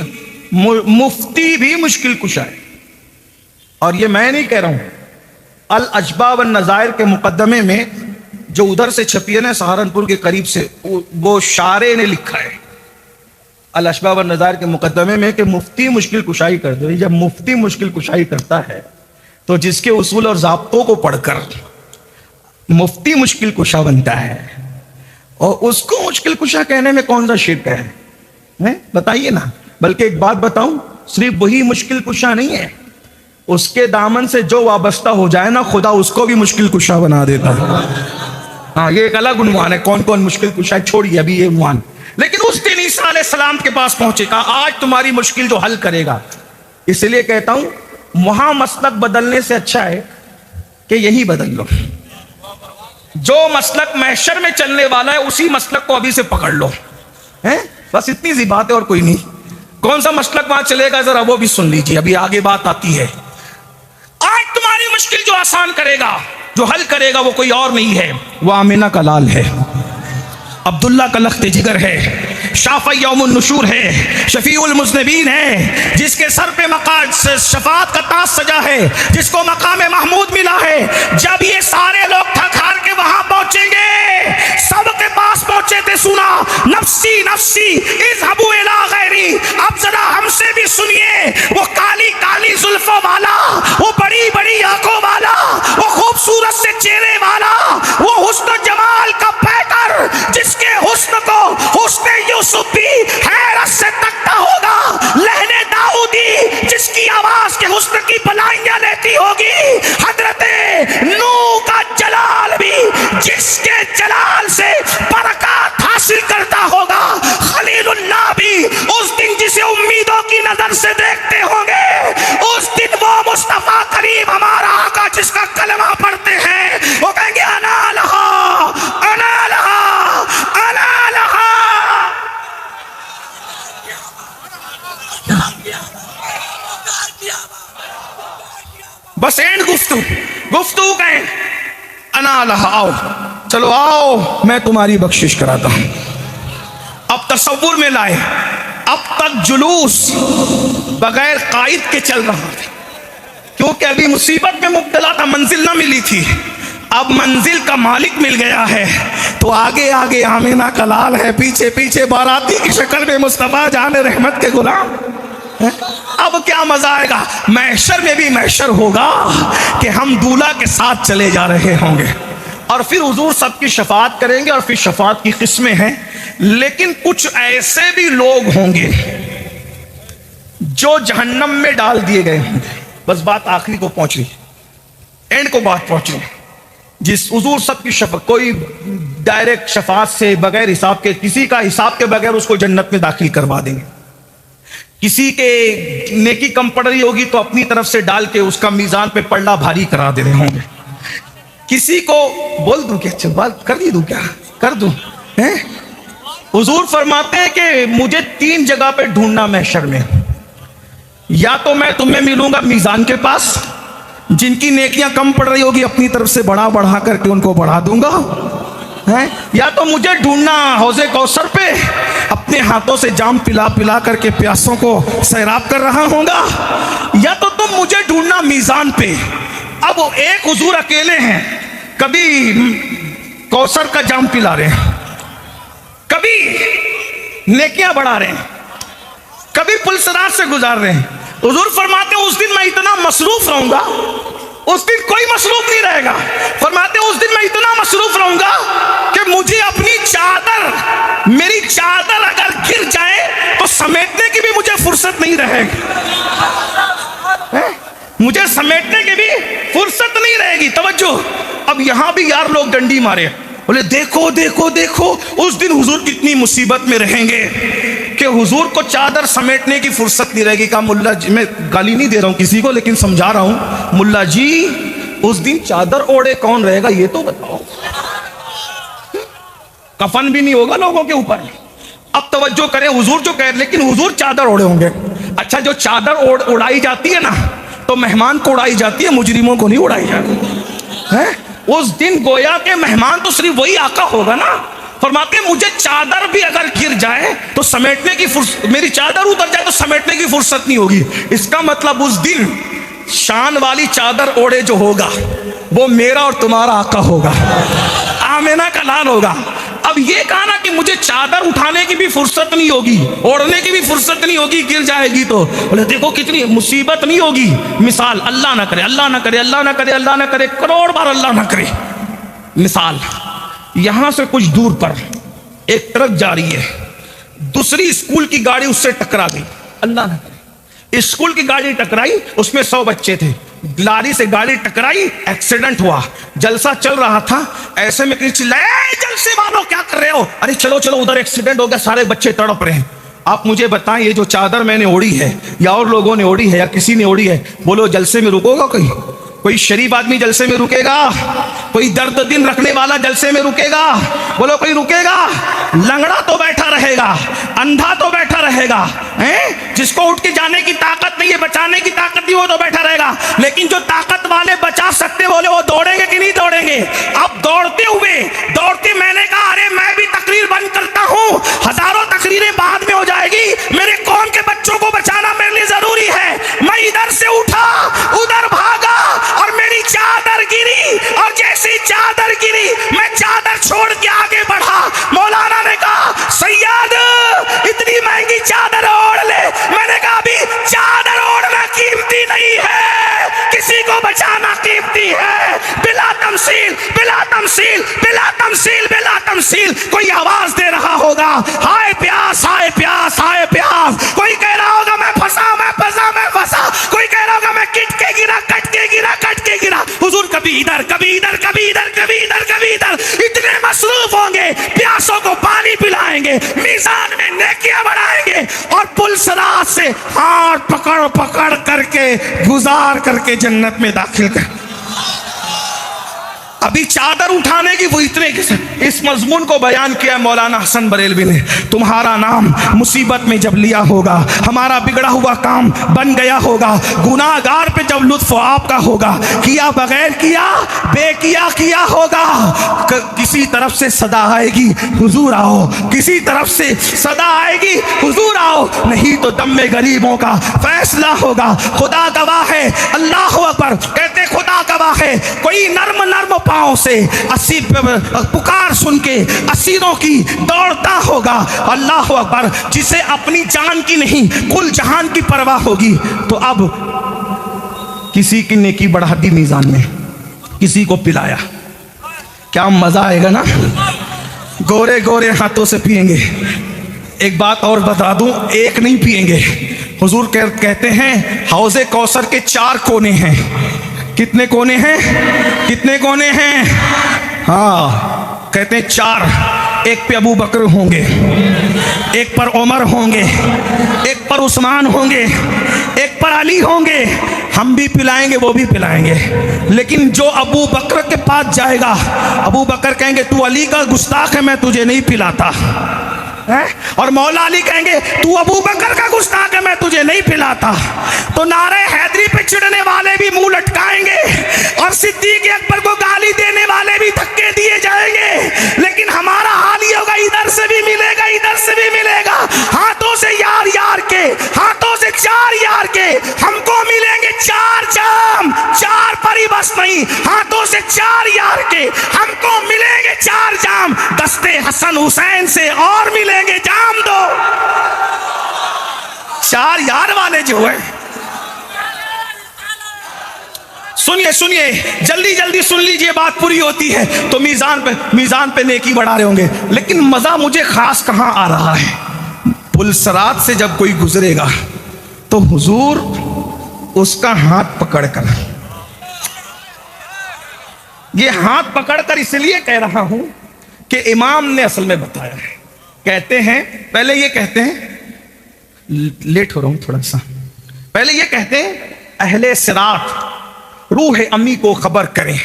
مفتی بھی مشکل کشا ہے. اور یہ میں نہیں کہہ رہا ہوں، الاشباح والنظائر کے مقدمے میں جو ادھر سے چھپی ہے نا سہارنپور کے قریب سے، وہ شارع نے لکھا ہے الاشباح والنظائر کے مقدمے میں کہ مفتی مشکل کشائی کر دو. جب مفتی مشکل کشائی کرتا ہے تو جس کے اصول اور ضابطوں کو پڑھ کر مفتی مشکل کشا بنتا ہے، اور اس کو مشکل کشا کہنے میں کون سا شرک ہے؟ بتائیے نا. بلکہ ایک بات بتاؤں، صرف وہی مشکل کشا نہیں ہے، اس کے دامن سے جو وابستہ ہو جائے نا خدا اس کو بھی مشکل کشا بنا دیتا ہے. ہاں یہ ایک الگ عنوان ہے، کون کون مشکل کشا ہے چھوڑیے ابھی یہ عنوان. لیکن اس دن عیسیٰ علیہ السلام کے پاس پہنچے، کہا آج تمہاری مشکل جو حل کرے گا. اس لیے کہتا ہوں وہاں مسلک بدلنے سے اچھا ہے کہ یہی بدل لو. جو مسلک محشر میں چلنے والا ہے اسی مسلک کو ابھی سے پکڑ لو. بس اتنی سی بات ہے اور کوئی نہیں. کون سا مسلک وہاں چلے گا ذرا وہ بھی سن لیجیے، ابھی آگے بات آتی ہے. آج تمہاری مشکل جو آسان کرے گا، جو حل کرے گا، وہ کوئی اور نہیں ہے، وہ آمینہ کا لال ہے، عبداللہ کا لخت جگر ہے، شافع یوم النشور ہے، شفیع المذنبین ہے، جس کے سر پہ شفاعت کا تاج سجا ہے، جس کو مقام محمود ملا ہے. جب یہ سارے لوگ تھک ہار کے وہاں پہنچیں گے، سب کے پاس پہنچے تھے، سنا نفسی نفسی اذهبوا الی غیری. اب ذرا ہم سے بھی سنیے، وہ کالی کالی زلفوں والا، وہ بڑی بڑی آنکھوں والا، وہ خوبصورت سے چہرے والا، وہ حسن و جمال کا پیکر، جس کے حسن کو حسن یوسف بھی حیرت سے تکتا ہوگا، لہن داؤدی جس کی آواز کے حسن کی بلائیاں لیتی ہوگی، حضرت نوح کا جلال بھی جس کے جلال سے برکات حاصل کرتا ہوگا، خلیل اللہ بھی اس دن جسے امیدوں کی نظر سے دیکھتے ہوں گے، اس دن وہ مصطفیٰ کریم ہمارا آقا جس کا کلمہ پڑھتے ہیں وہ کہیں گے انا لہا انا لہا انا لہا. بس اینڈ گفتگو کہیں انا لہا. آؤ چلو آؤ میں تمہاری بخشش کراتا ہوں. اب تصور میں لائے، اب تک جلوس بغیر قائد کے چل رہا تھا کیونکہ ابھی مصیبت میں مبتلا تھا، منزل نہ ملی تھی. اب منزل کا مالک مل گیا ہے تو آگے آگے آمینہ کا لال ہے، پیچھے پیچھے باراتی کی شکل میں مصطفیٰ جان رحمت کے غلام. اب کیا مزہ آئے گا. محشر میں بھی محشر ہوگا کہ ہم دولہا کے ساتھ چلے جا رہے ہوں گے، اور پھر حضور سب کی شفاعت کریں گے. اور پھر شفاعت کی قسمیں ہیں، لیکن کچھ ایسے بھی لوگ ہوں گے جو جہنم میں ڈال دیے گئے ہوں گے. بس بات آخری کو پہنچ رہی ہے، اینڈ کو بات پہنچ رہی ہے. جس حضور سب کی شفاعت، کوئی ڈائریکٹ شفاعت سے بغیر حساب کے، کسی کا حساب کے بغیر اس کو جنت میں داخل کروا دیں گے. کسی کے نیکی کم پڑ رہی ہوگی تو اپنی طرف سے ڈال کے اس کا میزان پہ پلڑا بھاری کرا دے رہے ہوں گے. کسی کو بول دوں کیا، اچھا بات کر ہی دوں کیا، کر دوں. حضور فرماتے ہیں کہ مجھے 3 جگہ پہ ڈھونڈنا محشر میں. یا تو میں تمہیں ملوں گا میزان کے پاس، جن کی نیکیاں کم پڑ رہی ہوگی اپنی طرف سے بڑھا کر کے ان کو بڑھا دوں گا. یا تو مجھے ڈھونڈنا حوض کوثر پہ، اپنے ہاتھوں سے جام پلا پلا کر کے پیاسوں کو سیراب کر رہا ہوں گا. یا تو تم مجھے ڈھونڈنا میزان پہ. اب ایک حضور اکیلے ہیں، کبھی کوثر کا جام پلا رہے ہیں، کبھی نیکیاں بڑھا رہے ہیں. کبھی پل صراط سے گزار رہے ہیں. حضور فرماتے ہیں اس دن میں اتنا مصروف رہوں گا, اس دن کوئی مصروف نہیں رہے گا. فرماتے ہیں اس دن میں اتنا مصروف رہوں گا کہ مجھے اپنی چادر, میری چادر اگر گر جائے تو سمیٹنے کی بھی مجھے فرصت نہیں رہے گی, مجھے سمیٹنے کی بھی فرصت نہیں رہے گی. توجہ, اب یہاں بھی یار لوگ ڈنڈی مارے, بولے دیکھو دیکھو دیکھو اس دن حضور کتنی مصیبت میں رہیں گے کہ حضور کو چادر سمیٹنے کی فرصت نہیں رہے گی. کہا ملا جی, میں گالی نہیں دے رہا ہوں کسی کو لیکن سمجھا رہا ہوں, ملا جی اس دن چادر اوڑے کون رہے گا یہ تو بتاؤ. کفن بھی نہیں ہوگا لوگوں کے اوپر. اب توجہ کریں, حضور جو کہہ رہے لیکن حضور چادر اوڑے ہوں گے. اچھا, جو چادر اڑائی جاتی ہے نا تو مہمان کو اڑائی جاتی ہے, مجرموں کو نہیں اڑائی جاتی ہے. اس دن گویا کہ مہمان تو صرف وہی آقا ہوگا نا. فرماتے ہیں مجھے چادر بھی اگر گر جائے تو سمیٹنے کی فرصت, میری چادر اتر جائے تو سمیٹنے کی فرصت نہیں ہوگی. اس کا مطلب اس دن شان والی چادر اوڑے جو ہوگا وہ میرا اور تمہارا آقا ہوگا, آمینہ کا لال ہوگا. اب یہ کہا نا کہ مجھے چادر اٹھانے کی بھی فرصت نہیں ہوگی, اوڑھنے کی بھی فرصت نہیں ہوگی, گر جائے گی تو بولے دیکھو کتنی مصیبت نہیں ہوگی. مثال, اللہ نہ کرے, اللہ نہ کرے, اللہ نہ کرے, اللہ نہ کرے, کروڑ بار اللہ نہ کرے. مثال, یہاں سے کچھ دور پر ایک ٹرک جا رہی ہے, دوسری اسکول کی گاڑی اس سے ٹکرا گئی. اللہ نہ کرے, اسکول کی گاڑی ٹکرائی, اس میں 100 بچے تھے, لاری سے گاڑی ٹکرائی, ایکسیڈنٹ ہوا, جلسہ چل رہا تھا. ایسے میں کہیں چلائے جلسے والوں کیا کر رہے ہو, ارے چلو چلو ادھر ایکسیڈنٹ ہو گیا, سارے بچے تڑپ رہے ہیں. آپ مجھے بتائیں یہ جو چادر میں نے اوڑھی ہے یا اور لوگوں نے اوڑھی ہے یا کسی نے اوڑھی ہے, بولو جلسے میں رکو گا کوئی شریف آدمی جلسے میں رکے گا؟ کوئی درد دن رکھنے والا جلسے میں رکے گا؟ بولو کوئی رکے گا؟ لنگڑا تو بیٹھا رہے گا, اندھا تو بیٹھا رہے گا, جس کو اٹھ کے جانے کی طاقت نہیں ہے, بچانے کی طاقت نہیں, وہ تو بیٹھا رہے گا. لیکن جو طاقت والے بچا سکتے بولے وہ دوڑیں گے کہ نہیں دوڑیں گے؟ اب دوڑتے میں نے کہا ارے میں بھی تقریر بند کرتا ہوں, ہزاروں تقریریں بعد میں ہو جائے گی, میرے قوم کے بچوں کو بچانا میرے لیے ضروری ہے. میں ادھر سے اٹھا ادھر بھاگا اور میری چادر گری, اور جیسی چادر گری میں چادر چھوڑ کے آگے بڑھا. مولانا نے کہا سید اتنی مہنگی چادر اوڑھ لے. میں نے کہا ابھی چادر اوڑھنا قیمتی نہیں ہے, کسی کو بچانا قیمتی ہے. بلا تمثیل بلا تمثیل بلا تمثیل بلا تمثیل. کوئی آواز دے رہا ہوگا ہائے پیاس ہائے پیاس ہائے پیاس. کوئی کہہ رہا ہوگا میں پھنسا میں پھنسا میں پھنسا. کوئی کہہ رہا ہوگا میں کٹ کے گرا کٹ کے گرا کٹ کے گرا. حضور کبھی ادھر کبھی ادھر کبھی ادھر کبھی ادھر کبھی ادھر اتنے مصروف ہوں گے, پیاسوں کو پانی پلائیں گے, میزان میں نیکیاں بڑھائیں گے, اور پل صراط سے ہاتھ پکڑ پکڑ کر کے گزار کر کے جنت میں داخل کر. ابھی چادر اٹھانے کی وہ اتنے اس مضمون کو بیان کیا مولانا حسن بریلوی نے. تمہارا نام مصیبت میں جب لیا ہوگا, ہمارا بگڑا ہوا کام بن گیا ہوگا, گناہ گار پہ جب لطف آپ کا ہوگا, کیا بغیر کیا بے کیا ہوگا, کسی طرف سے صدا آئے گی حضور آؤ, کسی طرف سے صدا آئے گی حضور آؤ, نہیں تو دم میں غریبوں کا فیصلہ ہوگا. خدا گواہ ہے, اللہ اکبر کہتے خدا گواہ ہے, کوئی نرم نرم پاؤں سے پکار سن کے اسیروں کی دوڑتا ہوگا. اللہ اکبر, جسے اپنی جان کی نہیں کل جہان کی پرواہ ہوگی. تو اب کسی کی نیکی بڑھا دی میزان میں, کسی کو پلایا, کیا مزہ آئے گا نا, گورے گورے ہاتھوں سے پیئیں گے. ایک بات اور بتا دوں, ایک نہیں پیئیں گے. حضور کہتے ہیں حوض کوثر کے 4 کونے ہیں. کتنے کونے ہیں؟ کتنے کونے ہیں؟ ہاں کہتے ہیں 4. ایک پہ ابو بکر ہوں گے, ایک پر عمر ہوں گے, ایک پر عثمان ہوں گے, ایک پر علی ہوں گے. ہم بھی پلائیں گے, وہ بھی پلائیں گے. لیکن جو ابو بکر کے پاس جائے گا, ابو بکر کہیں گے تو علی کا گستاخ ہے, میں تجھے نہیں پلاتا. اور مولا علی کہیں گے تو ابو بکر کا گستاخ ہے, میں تجھے نہیں پلاتا. تو نعرہ حیدری پہ چڑھنے والے بھی منہ لٹکائیں گے, اور صدیق اکبر کو گالی دینے والے بھی دھکے دیے جائیں گے. لیکن ہمارا حال یہ ہوگا, ادھر سے بھی ملے گا ادھر سے بھی ملے گا, ہاتھوں سے یار یار کے, ہاتھوں سے 4 یار کے. ہم کو ملیں گے 4 جام, 4 پر ہی بس نہیں, ہاتھوں سے 4 یار کے ہم کو ملیں گے 4 جام. دستے حسن حسین سے اور ملیں گے جام دو. چار یار والے جو ہیں. سنیے جلدی جلدی سن لیجئے, بات پوری ہوتی ہے تو میزان پہ نیکی بڑھا رہے ہوں گے. لیکن مزہ مجھے خاص کہاں آ رہا ہے, پل صراط سے جب کوئی گزرے گا تو حضور اس کا ہاتھ پکڑ کر, یہ ہاتھ پکڑ کر اس لیے کہہ رہا ہوں کہ امام نے اصل میں بتایا ہے. کہتے ہیں, پہلے یہ کہتے ہیں, لیٹ ہو رہا ہوں تھوڑا سا, پہلے یہ کہتے ہیں اہل صراط روح امی کو خبر کریں,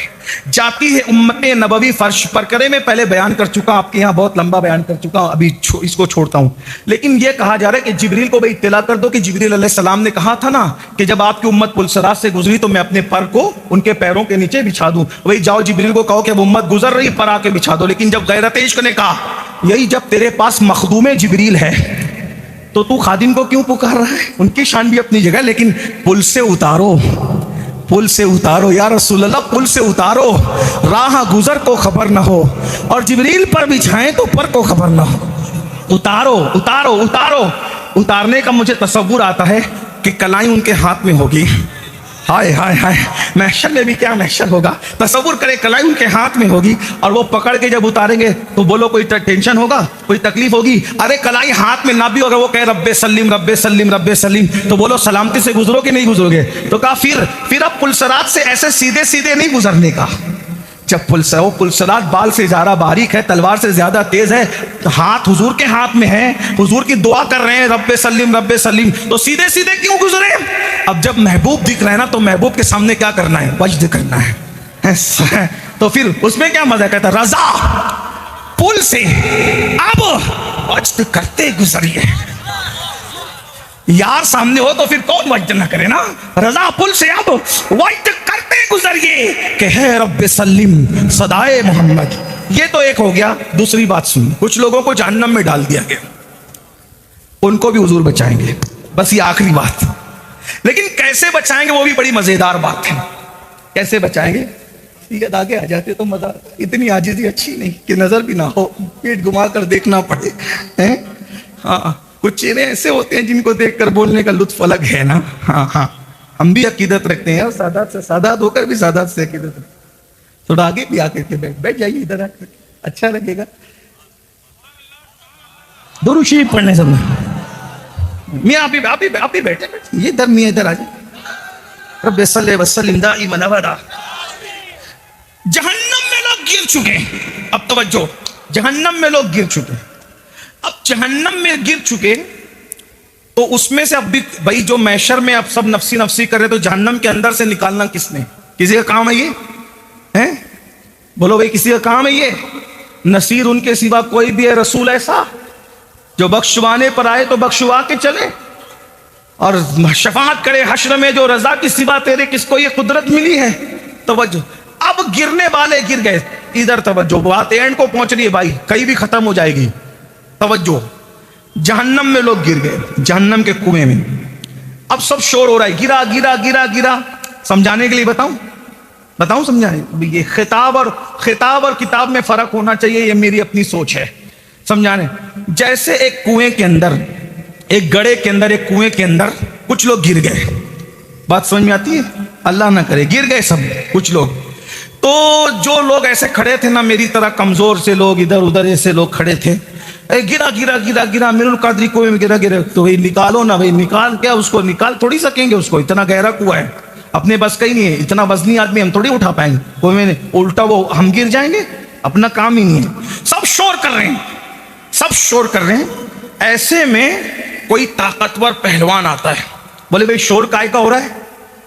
جاتی ہے امت نبوی فرش پر کرے. میں پہلے بیان کر چکا, آپ کے یہاں بہت لمبا بیان کر چکا ہوں, ابھی اس کو چھوڑتا ہوں. لیکن یہ کہا جا رہا ہے کہ جبریل کو بھی اطلاع کر دو کہ جبریل علیہ السلام نے کہا تھا نا کہ جب آپ کی امت پل صراط سے گزری تو میں اپنے پر کو ان کے پیروں کے نیچے بچھا دوں. وہی جاؤ جبریل کو کہو کہ وہ امت گزر رہی, پر آ کے بچھا دو. لیکن جب غیرت عشق نے کہا یہی جب تیرے پاس مخدوم جبریل ہے تو خادم کو کیوں پکار رہا ہے؟ ان کی شان بھی اپنی جگہ, لیکن پل سے اتارو, پل سے اتارو یا رسول اللہ, پل سے اتارو, راہ گزر کو خبر نہ ہو, اور جبریل پر بچھائیں تو پر کو خبر نہ ہو. اتارو اتارو اتارو. اتارنے کا مجھے تصور آتا ہے کہ کلائیں ان کے ہاتھ میں ہوگی. ہائے ہائے ہائے, محشر میں بھی کیا محشر ہوگا. تصور کرے کلائی ان کے ہاتھ میں ہوگی اور وہ پکڑ کے جب اتاریں گے تو بولو کوئی ٹینشن ہوگا, کوئی تکلیف ہوگی؟ ارے کلائی ہاتھ میں نہ بھی ہوگا, وہ کہے رب سلیم رب سلیم رب سلیم, تو بولو سلامتی سے گزرو کہ نہیں گزرو گے؟ تو کہا پھر اب پل صراط سے ایسے سیدھے سیدھے نہیں گزرنے کا. جب پل صراط بال سے زیادہ باریک ہے, تلوار سے زیادہ تیز ہے, ہاتھ حضور کے ہاتھ میں ہے, حضور کی دعا کر رہے ہیں رب سلیم, تو سیدھے سیدھے کیوں گزرے؟ اب جب محبوب دکھ رہے ہیں نا تو محبوب کے سامنے کیا کرنا ہے؟ وجد کرنا ہے. تو پھر اس میں کیا مزہ, کہتا رضا پل سے اب وجد کرتے گزریے. یار سامنے ہو تو پھر کون وجد نہ کرے نا. رضا پل سے اب وجد کرتے گزریے کہ ہے رب سلیم صدائے محمد. یہ تو ایک ہو گیا. دوسری بات سن, کچھ لوگوں کو جہنم میں ڈال دیا گیا, ان کو بھی حضور بچائیں گے. بس یہ آخری بات. لیکن کیسے بچائیں گے وہ بھی بڑی مزیدار بات ہے. کیسے بچائیں گے؟ یہ آگے آ جاتے تو مزہ. اتنی عاجزی اچھی نہیں کہ نظر بھی نہ ہو, پیٹ گھما کر دیکھنا پڑے. ہاں, کچھ چہرے ایسے ہوتے ہیں جن کو دیکھ کر بولنے کا لطف الگ ہے نا. ہاں, ہم بھی عقیدت رکھتے ہیں, سادات سے سادات ہو کر بھی سادات سے عقیدت رکھتے ہیں. تھوڑا آگے بھی آ کر کے بیٹھ جائیے ادھر آ کر, اچھا لگے گا. درود شریف پڑھنے سب میاں آپ ہی بیٹھے, یہ ادھر میاں ادھر آ جائے. رب صلی وسلم دائما ابدا. جہنم میں لوگ گر چکے ہیں. اب توجہ, جہنم میں لوگ گر چکے ہیں. اب جہنم میں گر چکے تو اس میں سے اب بھی بھائی جو محشر میں اب سب نفسی نفسی کر رہے, تو جہنم کے اندر سے نکالنا کس نے؟ کسی کا کام ہے یہ؟ بولو بھائی کسی کا کام ہے یہ؟ نصیر ان کے سوا کوئی بھی ہے رسول ایسا جو بخشوانے پر آئے تو بخشوا کے چلے اور شفاعت کرے حشر میں؟ جو رضا کی سوا تیرے کس کو یہ قدرت ملی ہے؟ توجہ, اب گرنے والے گر گئے. ادھر توجہ, بات اینڈ کو پہنچ رہی ہے بھائی, کہیں بھی ختم ہو جائے گی. توجہ, جہنم میں لوگ گر گئے, جہنم کے کنویں میں. اب سب شور ہو رہا ہے, گرا گرا گرا گرا. سمجھانے کے لیے بتاؤں سمجھانے. یہ خطاب اور کتاب میں فرق ہونا چاہیے, یہ میری اپنی سوچ ہے سمجھانے. جیسے ایک کنویں کے اندر, ایک گڑھے کے اندر, ایک کنویں کے اندر کچھ لوگ گر گئے. بات سمجھ میں آتی ہے؟ اللہ نہ کرے گر گئے سب کچھ لوگ. تو جو لوگ ایسے کھڑے تھے نا میری طرح کمزور سے لوگ, ادھر ادھر ایسے لوگ کھڑے تھے, گرا گرا گرا گرا امیر القادری کنویں میں گرا. تو بھائی نکالو نا بھائی, نکال کیا اس کو, نکال تھوڑی سکیں گے اس کو, اتنا گہرا کنواں ہے, اپنے بس کا ہی نہیں ہے, اتنا وزنی آدمی ہم تھوڑی اٹھا پائیں گے کنویں میں, الٹا وہ ہم گر جائیں گے, اپنا کام ہی نہیں ہے. سب شور کر رہے ہیں. ایسے میں کوئی طاقتور پہلوان آتا ہے. بولے بھائی شور کائے کا ہو رہا ہے؟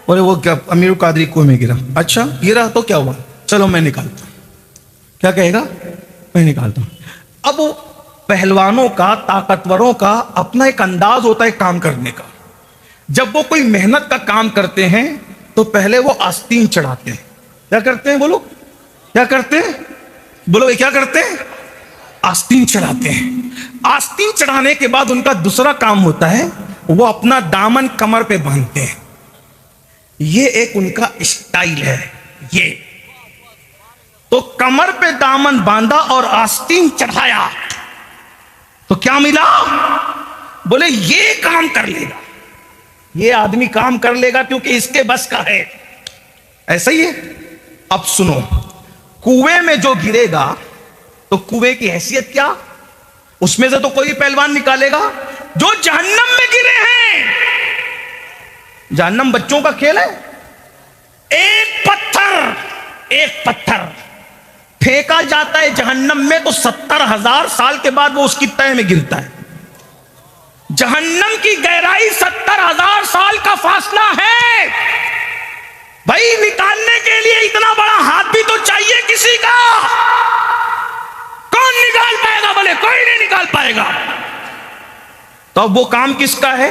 بولے وہ کیا, امیر القادری کنویں میں گرا. اچھا گرا تو کیا ہوا, چلو میں نکالتا ہوں. کیا کہے گا؟ میں نکالتا ہوں. اب پہلوانوں کا, طاقتوروں کا اپنا ایک انداز ہوتا ہے کام کرنے کا. جب وہ کوئی محنت کا کام کرتے ہیں تو پہلے وہ آستین چڑھاتے ہیں. کیا کرتے ہیں؟ بولو کیا کرتے ہیں؟ بولو کیا کرتے ہیں؟ آستین چڑھاتے ہیں. آستین چڑھانے کے بعد ان کا دوسرا کام ہوتا ہے وہ اپنا دامن کمر پہ باندھتے ہیں. یہ ایک ان کا اسٹائل ہے. یہ تو کمر پہ دامن باندھا اور آستین چڑھایا تو کیا ملا؟ بولے یہ کام کر لے گا. یہ آدمی کام کر لے گا کیونکہ اس کے بس کا ہے. ایسا ہی ہے. اب سنو, کنویں میں جو گرے گا تو کنویں کی حیثیت کیا, اس میں سے تو کوئی پہلوان نکالے گا. جو جہنم میں گرے ہیں, جہنم بچوں کا کھیل ہے. ایک پتھر پھینکا جاتا ہے جہنم میں تو 70,000 سال کے بعد وہ اس کی تہہ میں گرتا ہے. جہنم کی گہرائی 70,000 سال کا فاصلہ ہے. بھائی نکالنے کے لیے اتنا بڑا ہاتھ بھی تو چاہیے کسی کا. کون نکال پائے گا؟ بولے کوئی نہیں نکال پائے گا. تو اب وہ کام کس کا ہے؟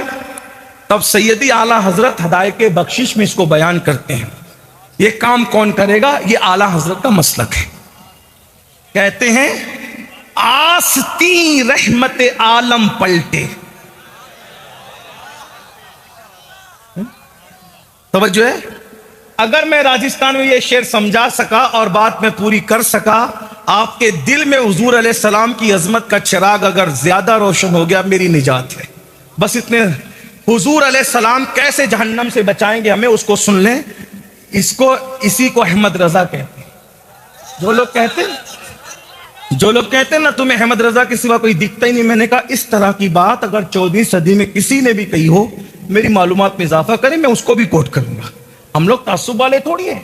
تب سیدی اعلی حضرت ہدایت بخشش میں اس کو بیان کرتے ہیں. یہ کام کون کرے گا؟ یہ اعلی حضرت کا مسلک ہے. کہتے ہیں آستی رحمت عالم پلٹے. توجہ ہے. اگر میں راجستان میں یہ شعر سمجھا سکا اور بات میں پوری کر سکا, آپ کے دل میں حضور علیہ السلام کی عظمت کا چراغ اگر زیادہ روشن ہو گیا, میری نجات ہے. بس اتنے. حضور علیہ السلام کیسے جہنم سے بچائیں گے ہمیں, اس کو سن لیں. اسی کو احمد رضا کہتے ہیں. جو لوگ کہتے ہیں نا تمہیں احمد رضا کے سوا کوئی دکھتا ہی نہیں, میں نے کہا اس طرح کی بات اگر 14ویں صدی میں کسی نے بھی کہی ہو, میری معلومات میں اضافہ کریں, میں اس کو بھی کوٹ کروں گا. ہم لوگ تعصب والے تھوڑی ہیں,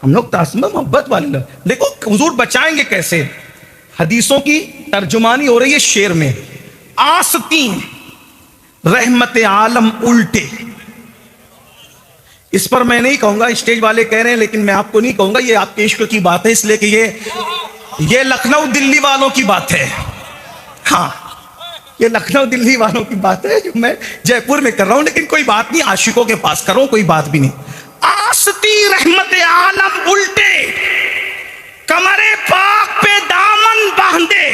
ہم لوگ تعصب محبت والے لوگ. دیکھو حضور بچائیں گے کیسے. حدیثوں کی ترجمانی ہو رہی ہے شعر میں. آستین رحمت عالم الٹے. اس پر میں نہیں کہوں گا, اسٹیج والے کہہ رہے ہیں, لیکن میں آپ کو نہیں کہوں گا. یہ آپ کے عشق کی بات ہے, اس لیے کہ یہ لکھنؤ دلی والوں کی بات ہے. ہاں یہ لکھنؤ دلی والوں کی بات ہے جو میں جے پور میں کر رہا ہوں, لیکن کوئی بات نہیں, عاشقوں کے پاس کر رہا ہوں, کوئی بات بھی نہیں. آستی رحمت عالم الٹے, کمر پاک پہ دامن باندھے.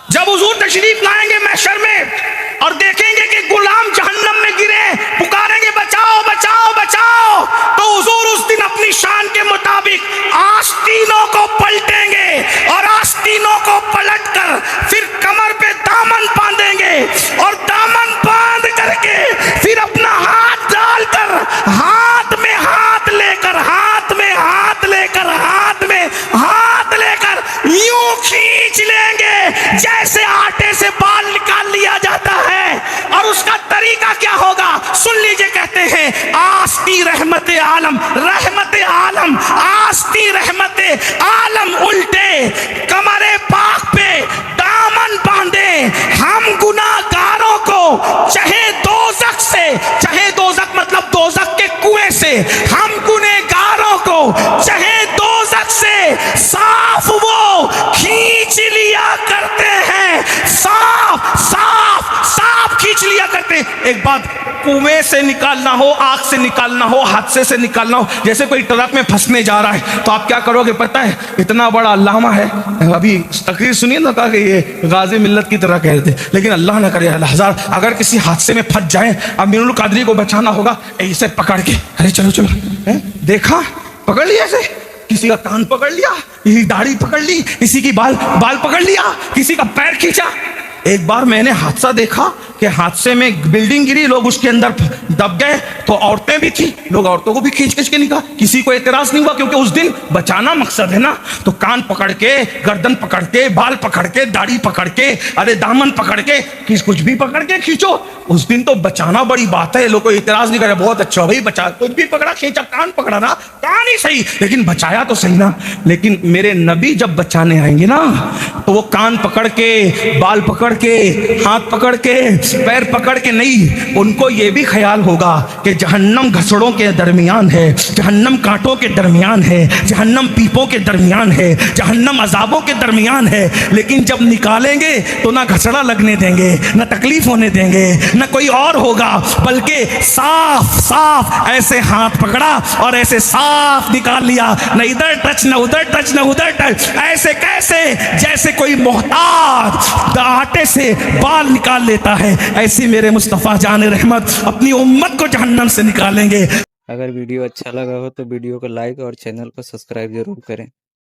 جب حضور تشریف لائیں گے محشر میں اور دیکھیں گے کہ غلام جہنم میں گرے, پکاریں گے بچاؤ بچاؤ بچاؤ, تو حضور اس دن اپنی شان کے مطابق آستینوں کو پلٹیں گے, اور آستینوں کو پلٹ کر پھر کمر پہ دامن باندھیں گے, اور دامن باندھ کر کے پھر اپنا ہاتھ ڈال کر ہاتھ میں ہاتھ لے کر ہاتھ میں ہاتھ لے کر ہاتھ میں ہاتھ لے کر یوں کھینچ لیں گے جیسے آٹے سے بال نکال لیا جاتا ہے. اور اس کا طریقہ کیا ہوگا سن لیجئے. کہتے ہیں آستی رحمت عالم, رحمت عالم آستی رحمت عالم الٹے, کمر پاک پہ دامن باندھے. ہم گناہگاروں کو چاہے دوزخ سے, چاہے دوزخ مطلب دوزخ کے کنویں سے, ہم گناہگاروں کو چاہے دوزخ سے صاف وہ کھینچ لیا کرتے ہیں, صاف صاف صاف کھینچ لیا کرتے ہیں. ایک بات, کنویں سے نکالنا ہو, آگ سے نکالنا ہو, حادثے سے نکالنا ہو, جیسے کوئی ٹرک میں پھنسنے جا رہا ہے تو آپ کیا کرو گے پتہ ہے؟ اتنا بڑا علامہ ہے, ابھی تقریر سنیے نا, کہا کہ یہ غازی ملت کی طرح کہہ رہے تھے, لیکن اللہ نہ کرے ہزار اگر کسی حادثے میں پھنس جائیں, امین القادری کو بچانا ہوگا, ایسے پکڑ کے ارے چلو چلو, دیکھا پکڑ لیا, ایسے کسی کا کان پکڑ لیا, کسی داڑھی پکڑ لی, کسی کی بال پکڑ لیا, کسی کا پیر کھینچا. ایک بار میں نے حادثہ دیکھا کہ حادثے میں بلڈنگ گری, لوگ اس کے اندر دب گئے, تو عورتیں بھی تھیں, لوگ عورتوں کو بھی کھینچ کے نکالا, کسی کو اعتراض نہیں ہوا, کیونکہ اس دن بچانا مقصد ہے نا. تو کان پکڑ کے, گردن پکڑ کے, بال پکڑ کے, داڑھی پکڑ کے, ارے دامن پکڑ کے, کچھ بھی پکڑ کے کھینچو. اس دن تو بچانا بڑی بات ہے, لوگ کو اعتراض نہیں کرے, بہت اچھا بھائی بچا, کچھ بھی پکڑا کھینچا, کان پکڑا نا, کان ہی صحیح, لیکن بچایا تو صحیح نا. لیکن میرے نبی جب بچانے آئیں گے نا, تو وہ کان پکڑ کے, بال پکڑ کے, ہاتھ پکڑ کے, پیر پکڑ کے نہیں, ان کو یہ بھی خیال ہوگا کہ جہنم گھسڑوں کے درمیان ہے, جہنم کانٹوں کے درمیان ہے, جہنم پیپوں کے درمیان ہے, جہنم عذابوں کے درمیان ہے, لیکن جب نکالیں گے تو نہ گھسڑا لگنے دیں گے, نہ تکلیف ہونے دیں گے, نہ کوئی اور ہوگا, بلکہ صاف صاف ایسے ہاتھ پکڑا اور ایسے صاف نکال لیا, نہ ادھر ٹچ نہ ادھر ٹچ نہ ادھر ٹچ, ایسے کیسے جیسے کوئی محتاج آٹے سے بال نکال لیتا ہے, ایسی میرے مصطفیٰ جان رحمت اپنی امت کو جہنم سے نکالیں گے. اگر ویڈیو اچھا لگا ہو تو ویڈیو کو لائک اور چینل کو سبسکرائب ضرور کریں.